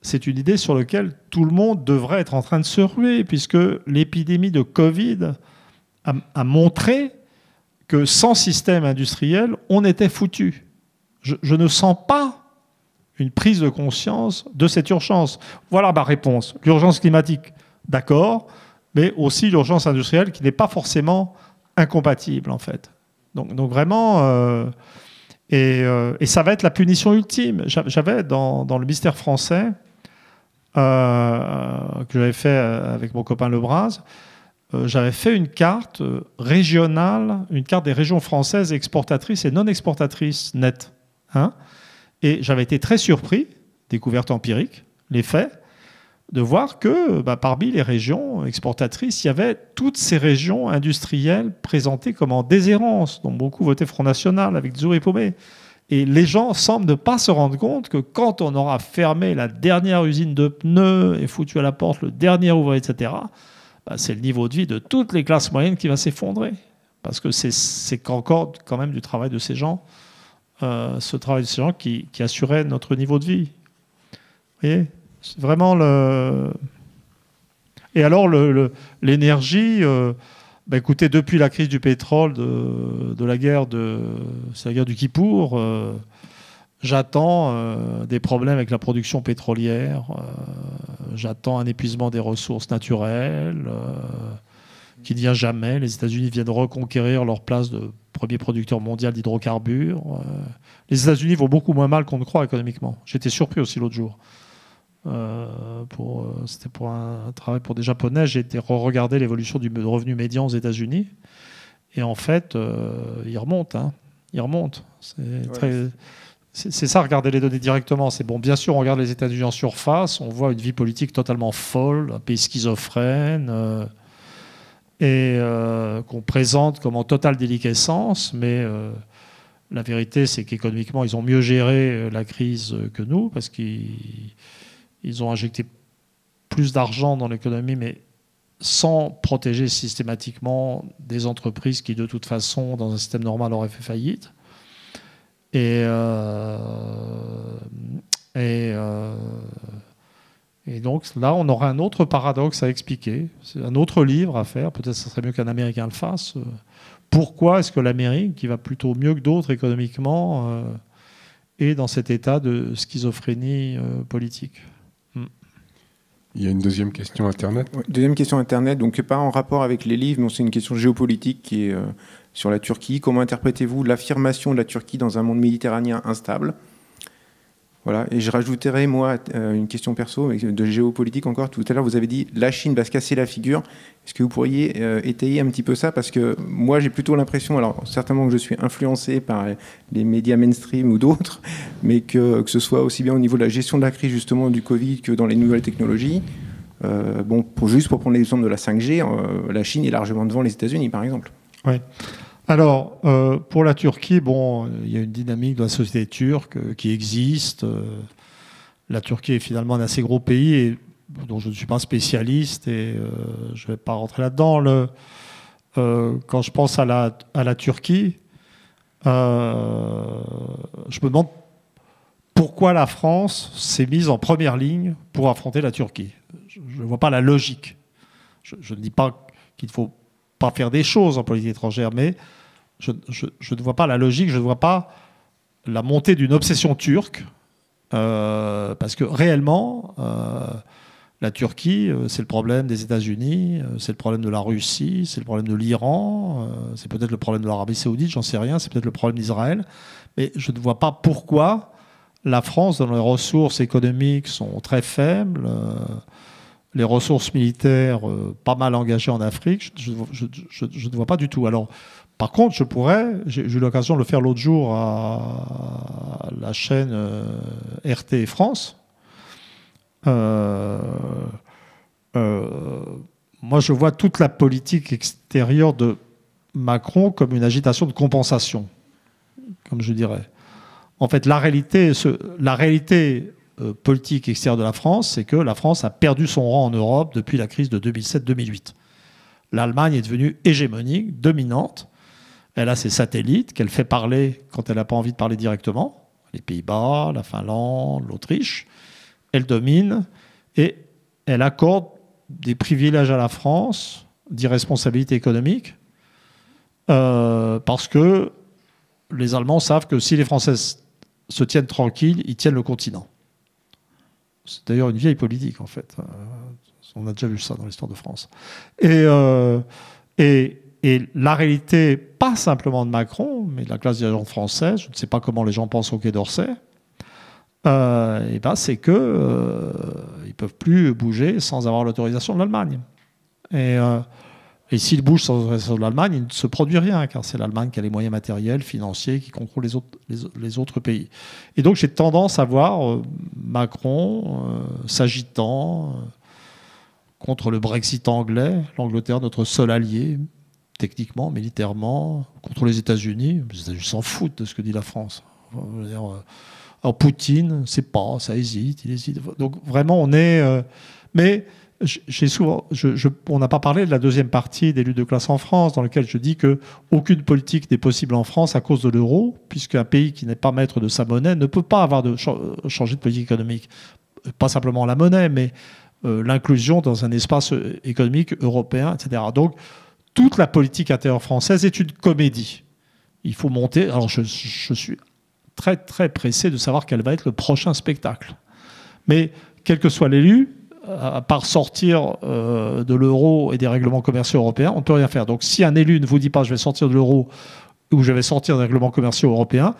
c'est une idée sur laquelle tout le monde devrait être en train de se ruer, puisque l'épidémie de Covid a montré que sans système industriel, on était foutu. Je ne sens pas une prise de conscience de cette urgence. Voilà ma réponse. L'urgence climatique, d'accord, mais aussi l'urgence industrielle qui n'est pas forcément incompatible, en fait. Donc vraiment... et ça va être la punition ultime. J'avais dans le mystère français, que j'avais fait avec mon copain Lebras, j'avais fait une carte régionale, une carte des régions françaises exportatrices et non exportatrices nettes. Hein, et j'avais été très surpris, découverte empirique, les faits, de voir que parmi les régions exportatrices, il y avait toutes ces régions industrielles présentées comme en déshérence, dont beaucoup votaient Front National avec Zou et Paumé. Et les gens semblent ne pas se rendre compte que quand on aura fermé la dernière usine de pneus et foutu à la porte le dernier ouvrier, etc., c'est le niveau de vie de toutes les classes moyennes qui va s'effondrer. Parce que c'est encore quand même du travail de ces gens, ce travail de ces gens qui assurait notre niveau de vie. Vous voyez ? C'est vraiment le... Et alors, l'énergie... écoutez, depuis la crise du pétrole, de la guerre c'est la guerre du Kippour, j'attends des problèmes avec la production pétrolière, j'attends un épuisement des ressources naturelles qui ne vient jamais. Les États-Unis viennent reconquérir leur place de premier producteur mondial d'hydrocarbures. Les États-Unis vont beaucoup moins mal qu'on ne croit économiquement. J'étais surpris aussi l'autre jour. C'était pour un travail pour des Japonais. J'ai été regarder l'évolution du revenu médian aux États-Unis. Et en fait, il remonte. Hein. Il remonte. C'est ça, regarder les données directement. C'est bon. Bien sûr, on regarde les États-Unis en surface. On voit une vie politique totalement folle, un pays schizophrène, et qu'on présente comme en totale déliquescence. Mais la vérité, c'est qu'économiquement, ils ont mieux géré la crise que nous, parce qu'ils ont injecté plus d'argent dans l'économie, mais sans protéger systématiquement des entreprises qui, de toute façon, dans un système normal, auraient fait faillite. Et donc là, on aura un autre paradoxe à expliquer. C'est un autre livre à faire. Peut-être que ce serait mieux qu'un Américain le fasse. Pourquoi est-ce que l'Amérique, qui va plutôt mieux que d'autres économiquement, est dans cet état de schizophrénie politique ? Il y a une deuxième question Internet. Ouais, deuxième question Internet, donc pas en rapport avec les livres, mais c'est une question géopolitique qui est sur la Turquie. Comment interprétez-vous l'affirmation de la Turquie dans un monde méditerranéen instable ? Voilà. Et je rajouterai, moi, une question perso, de géopolitique encore. Tout à l'heure, vous avez dit « la Chine va se casser la figure ». Est-ce que vous pourriez étayer un petit peu ça ? Parce que moi, j'ai plutôt l'impression, alors certainement que je suis influencé par les médias mainstream ou d'autres, mais que ce soit aussi bien au niveau de la gestion de la crise, justement, du Covid, que dans les nouvelles technologies. Juste pour prendre l'exemple de la 5G, la Chine est largement devant les États-Unis, par exemple. Oui. Alors, pour la Turquie, il y a une dynamique de la société turque qui existe. La Turquie est finalement un assez gros pays dont je ne suis pas spécialiste et je ne vais pas rentrer là-dedans. Quand je pense à la Turquie, je me demande pourquoi la France s'est mise en première ligne pour affronter la Turquie. Je ne vois pas la logique. Je ne dis pas qu'il faut pas faire des choses en politique étrangère, mais je ne vois pas la logique, je ne vois pas la montée d'une obsession turque, parce que réellement, la Turquie, c'est le problème des États-Unis, c'est le problème de la Russie, c'est le problème de l'Iran, c'est peut-être le problème de l'Arabie Saoudite, j'en sais rien, c'est peut-être le problème d'Israël, mais je ne vois pas pourquoi la France, dont les ressources économiques sont très faibles, les ressources militaires pas mal engagées en Afrique, je ne vois pas du tout. Alors, par contre, j'ai eu l'occasion de le faire l'autre jour à la chaîne RT France. Moi, je vois toute la politique extérieure de Macron comme une agitation de compensation, comme je dirais. En fait, la réalité politique extérieure de la France, c'est que la France a perdu son rang en Europe depuis la crise de 2007-2008. L'Allemagne est devenue hégémonique, dominante. Elle a ses satellites qu'elle fait parler quand elle n'a pas envie de parler directement. Les Pays-Bas, la Finlande, l'Autriche. Elle domine et elle accorde des privilèges à la France, d'irresponsabilité économique, parce que les Allemands savent que si les Français se tiennent tranquilles, ils tiennent le continent. C'est d'ailleurs une vieille politique, en fait. On a déjà vu ça dans l'histoire de France. Et la réalité, pas simplement de Macron, mais de la classe dirigeante française, je ne sais pas comment les gens pensent au Quai d'Orsay, c'est qu'ils ne peuvent plus bouger sans avoir l'autorisation de l'Allemagne. Et s'ils bougent sans l'autorisation de l'Allemagne, il ne se produit rien, car c'est l'Allemagne qui a les moyens matériels, financiers, qui contrôle les autres pays. Et donc j'ai tendance à voir Macron s'agitant contre le Brexit anglais, l'Angleterre, notre seul allié, techniquement, militairement, contre les États-Unis. Les États-Unis s'en foutent de ce que dit la France. Alors Poutine, c'est pas, ça hésite, il hésite. Donc vraiment, on est... mais on n'a pas parlé de la deuxième partie des luttes de classe en France, dans laquelle je dis qu'aucune politique n'est possible en France à cause de l'euro, puisqu'un pays qui n'est pas maître de sa monnaie ne peut pas changer de politique économique. Pas simplement la monnaie, mais l'inclusion dans un espace économique européen, etc. Donc, toute la politique intérieure française est une comédie. Il faut monter... Alors, je suis très, très pressé de savoir quel va être le prochain spectacle. Mais, quel que soit l'élu, à part sortir de l'euro et des règlements commerciaux européens, on ne peut rien faire. Donc, si un élu ne vous dit pas « je vais sortir de l'euro » ou « je vais sortir des règlements commerciaux européens »,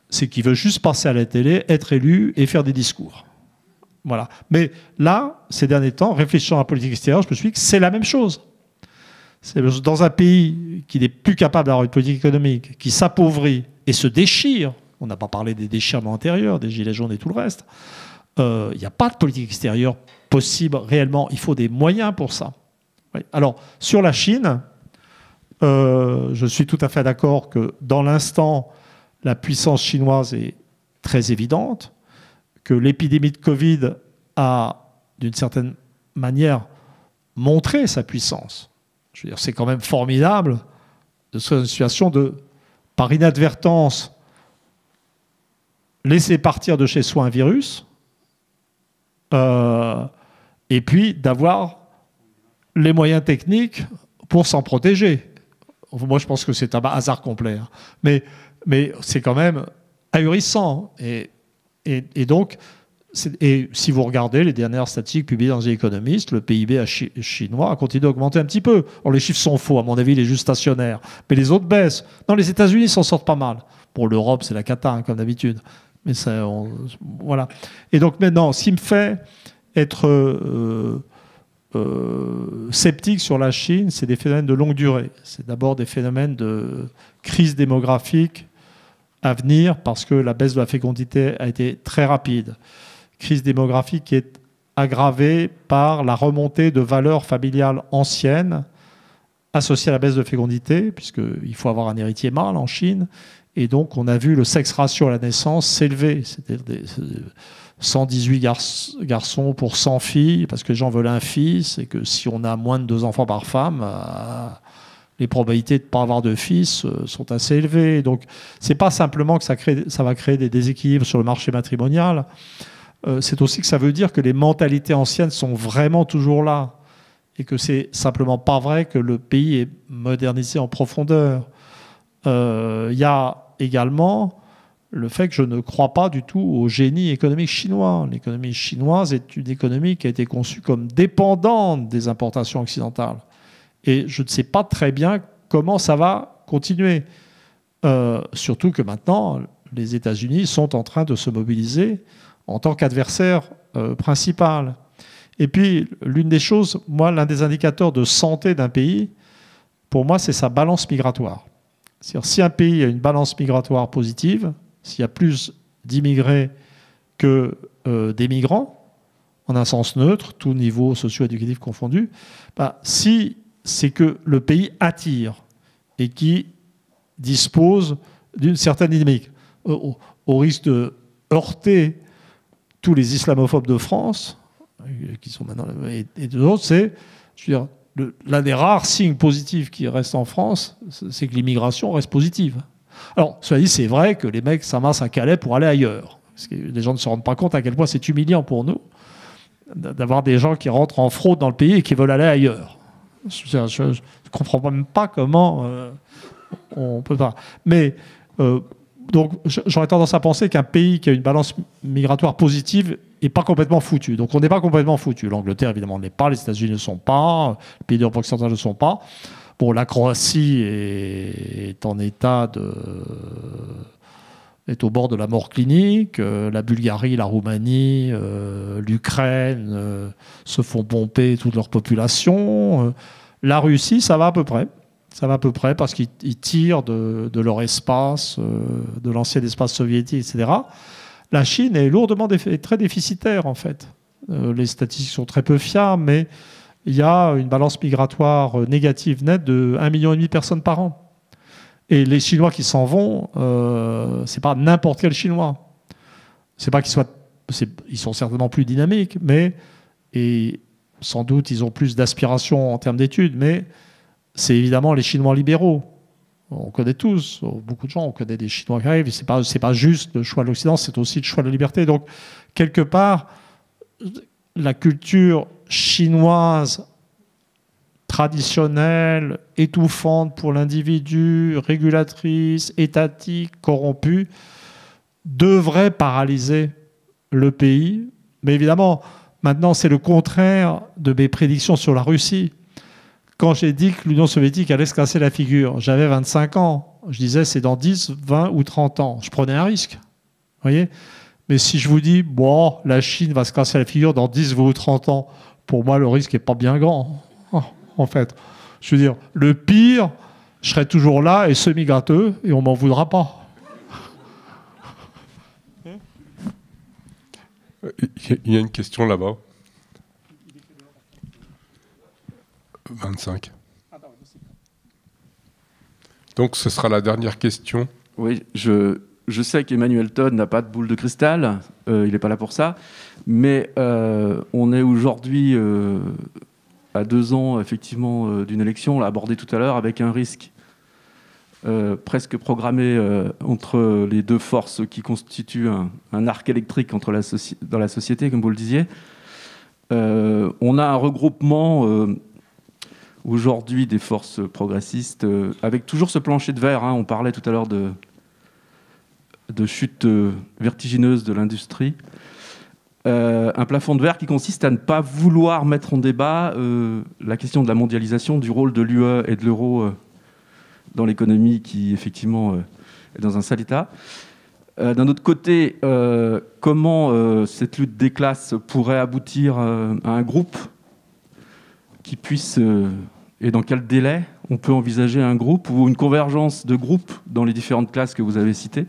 c'est qu'il veut juste passer à la télé, être élu et faire des discours. Voilà. Mais là, ces derniers temps, réfléchissant à la politique extérieure, je me suis dit que c'est la même chose. Dans un pays qui n'est plus capable d'avoir une politique économique, qui s'appauvrit et se déchire, on n'a pas parlé des déchirements antérieurs, des gilets jaunes et tout le reste, il n'y a pas de politique extérieure possible réellement. Il faut des moyens pour ça. Oui. Alors, sur la Chine, je suis tout à fait d'accord que dans l'instant, la puissance chinoise est très évidente, que l'épidémie de Covid a, d'une certaine manière, montré sa puissance. Je veux dire, c'est quand même formidable de se trouver dans une situation de, par inadvertance, laisser partir de chez soi un virus, et puis d'avoir les moyens techniques pour s'en protéger. Moi, je pense que c'est un hasard complet. Hein. Mais c'est quand même ahurissant. Et donc, et si vous regardez les dernières statistiques publiées dans The Economist, le PIB chinois a continué d'augmenter un petit peu. Alors, les chiffres sont faux, à mon avis, il est juste stationnaire. Mais les autres baissent. Non, les États-Unis s'en sortent pas mal. Pour l'Europe, c'est la cata, hein, comme d'habitude. Mais ça, voilà. Et donc maintenant, ce qui me fait être sceptique sur la Chine, c'est des phénomènes de longue durée. C'est d'abord des phénomènes de crise démographique à venir, parce que la baisse de la fécondité a été très rapide. Crise démographique qui est aggravée par la remontée de valeurs familiales anciennes associées à la baisse de fécondité, puisqu'il faut avoir un héritier mâle en Chine. Et donc, on a vu le sexe ratio à la naissance s'élever. C'est-à-dire 118 garçons pour 100 filles, parce que les gens veulent un fils, et que si on a moins de 2 enfants par femme, les probabilités de ne pas avoir de fils sont assez élevées. Donc, ce n'est pas simplement que ça va créer des déséquilibres sur le marché matrimonial, c'est aussi que ça veut dire que les mentalités anciennes sont vraiment toujours là, et que c'est simplement pas vrai que le pays est modernisé en profondeur. Il y a également le fait que je ne crois pas du tout au génie économique chinois. L'économie chinoise est une économie qui a été conçue comme dépendante des importations occidentales. Et je ne sais pas très bien comment ça va continuer. Surtout que maintenant, les États-Unis sont en train de se mobiliser en tant qu'adversaire principal. Et puis, l'une des choses, moi, l'un des indicateurs de santé d'un pays, pour moi, c'est sa balance migratoire. C'est-à-dire, si un pays a une balance migratoire positive, s'il y a plus d'immigrés que des migrants, en un sens neutre, tout niveau socio-éducatif confondu, bah, si c'est que le pays attire et qui dispose d'une certaine dynamique, au risque de heurter tous les islamophobes de France, qui sont maintenant et d'autres, c'est, je veux dire, l'un des rares signes positifs qui restent en France, c'est que l'immigration reste positive. Alors, cela dit, c'est vrai que les mecs s'amassent à Calais pour aller ailleurs. Parce que les gens ne se rendent pas compte à quel point c'est humiliant pour nous d'avoir des gens qui rentrent en fraude dans le pays et qui veulent aller ailleurs. Je ne comprends même pas comment on peut pas. Mais donc, j'aurais tendance à penser qu'un pays qui a une balance migratoire positive n'est pas complètement foutu. Donc, on n'est pas complètement foutu. L'Angleterre, évidemment, ne l'est pas. Les États-Unis ne le sont pas. Les pays d'Europe occidentale ne le sont pas. Bon, la Croatie est en état est au bord de la mort clinique. La Bulgarie, la Roumanie, l'Ukraine se font pomper toute leur population. La Russie, ça va à peu près. Ça va à peu près parce qu'ils tirent de leur espace, de l'ancien espace soviétique, etc. La Chine est lourdement très déficitaire, en fait. Les statistiques sont très peu fiables, mais il y a une balance migratoire négative nette de 1,5 million de personnes par an. Et les Chinois qui s'en vont, c'est pas n'importe quel Chinois. C'est pas ils sont certainement plus dynamiques, et sans doute ils ont plus d'aspiration en termes d'études, mais c'est évidemment les Chinois libéraux. On connaît tous, beaucoup de gens, on connaît des Chinois qui arrivent. C'est pas juste le choix de l'Occident, c'est aussi le choix de la liberté. Donc, quelque part, la culture chinoise traditionnelle, étouffante pour l'individu, régulatrice, étatique, corrompue, devrait paralyser le pays. Mais évidemment, maintenant, c'est le contraire de mes prédictions sur la Russie. Quand j'ai dit que l'Union soviétique allait se casser la figure, j'avais 25 ans. Je disais c'est dans 10, 20 ou 30 ans. Je prenais un risque. Vous voyez ? Mais si je vous dis, bon, la Chine va se casser la figure dans 10, 20 ou 30 ans, pour moi, le risque n'est pas bien grand. En fait, je veux dire, le pire, je serai toujours là et semi-gâteux et on ne m'en voudra pas. Il y a une question là-bas. 25. Donc ce sera la dernière question. Oui, je sais qu'Emmanuel Todd n'a pas de boule de cristal, il n'est pas là pour ça, mais on est aujourd'hui à 2 ans effectivement d'une élection, on l'a abordé tout à l'heure, avec un risque presque programmé entre les deux forces qui constituent un arc électrique dans la société, comme vous le disiez. On a un regroupement aujourd'hui des forces progressistes, avec toujours ce plancher de verre. On parlait tout à l'heure de chute vertigineuse de l'industrie. Un plafond de verre qui consiste à ne pas vouloir mettre en débat la question de la mondialisation, du rôle de l'UE et de l'euro dans l'économie qui, effectivement, est dans un sale état. D'un autre côté, comment cette lutte des classes pourrait aboutir à un groupe qui puisse... et dans quel délai on peut envisager un groupe ou une convergence de groupes dans les différentes classes que vous avez citées,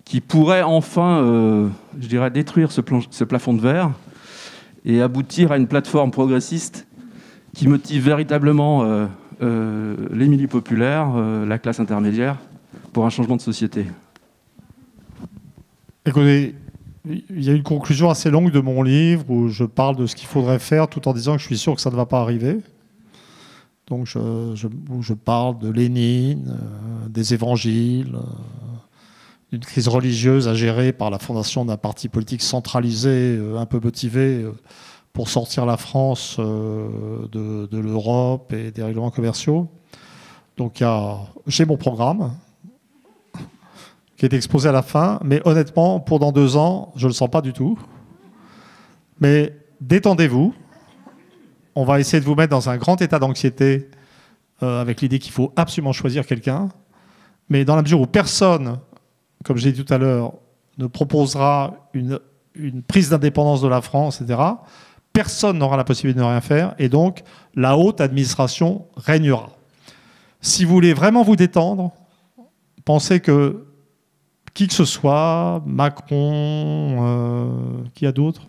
qui pourrait enfin, je dirais, détruire ce plafond de verre et aboutir à une plateforme progressiste qui motive véritablement les milieux populaires, la classe intermédiaire, pour un changement de société. Écoutez, il y a une conclusion assez longue de mon livre où je parle de ce qu'il faudrait faire tout en disant que je suis sûr que ça ne va pas arriver. Donc je parle de Lénine, des évangiles, d'une crise religieuse à gérer par la fondation d'un parti politique centralisé, un peu motivé, pour sortir la France de l'Europe et des règlements commerciaux. Donc j'ai mon programme qui est exposé à la fin, mais honnêtement, pour dans 2 ans, je ne le sens pas du tout. Mais détendez-vous. On va essayer de vous mettre dans un grand état d'anxiété avec l'idée qu'il faut absolument choisir quelqu'un. Mais dans la mesure où personne, comme j'ai dit tout à l'heure, ne proposera une prise d'indépendance de la France, etc., personne n'aura la possibilité de ne rien faire, et donc la haute administration régnera. Si vous voulez vraiment vous détendre, pensez que qui que ce soit, Macron, qui y a d'autres,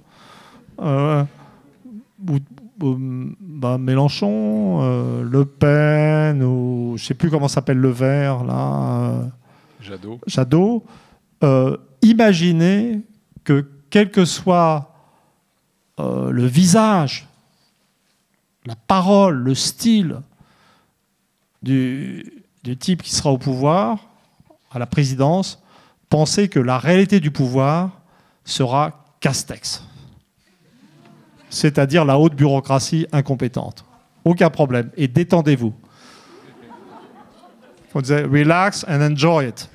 Mélenchon, Le Pen, ou je ne sais plus comment s'appelle le vert, là, Jadot, imaginez que quel que soit le visage, la parole, le style du type qui sera au pouvoir, à la présidence, pensez que la réalité du pouvoir sera Castex. C'est-à-dire la haute bureaucratie incompétente. Aucun problème. Et détendez-vous. On disait relax and enjoy it.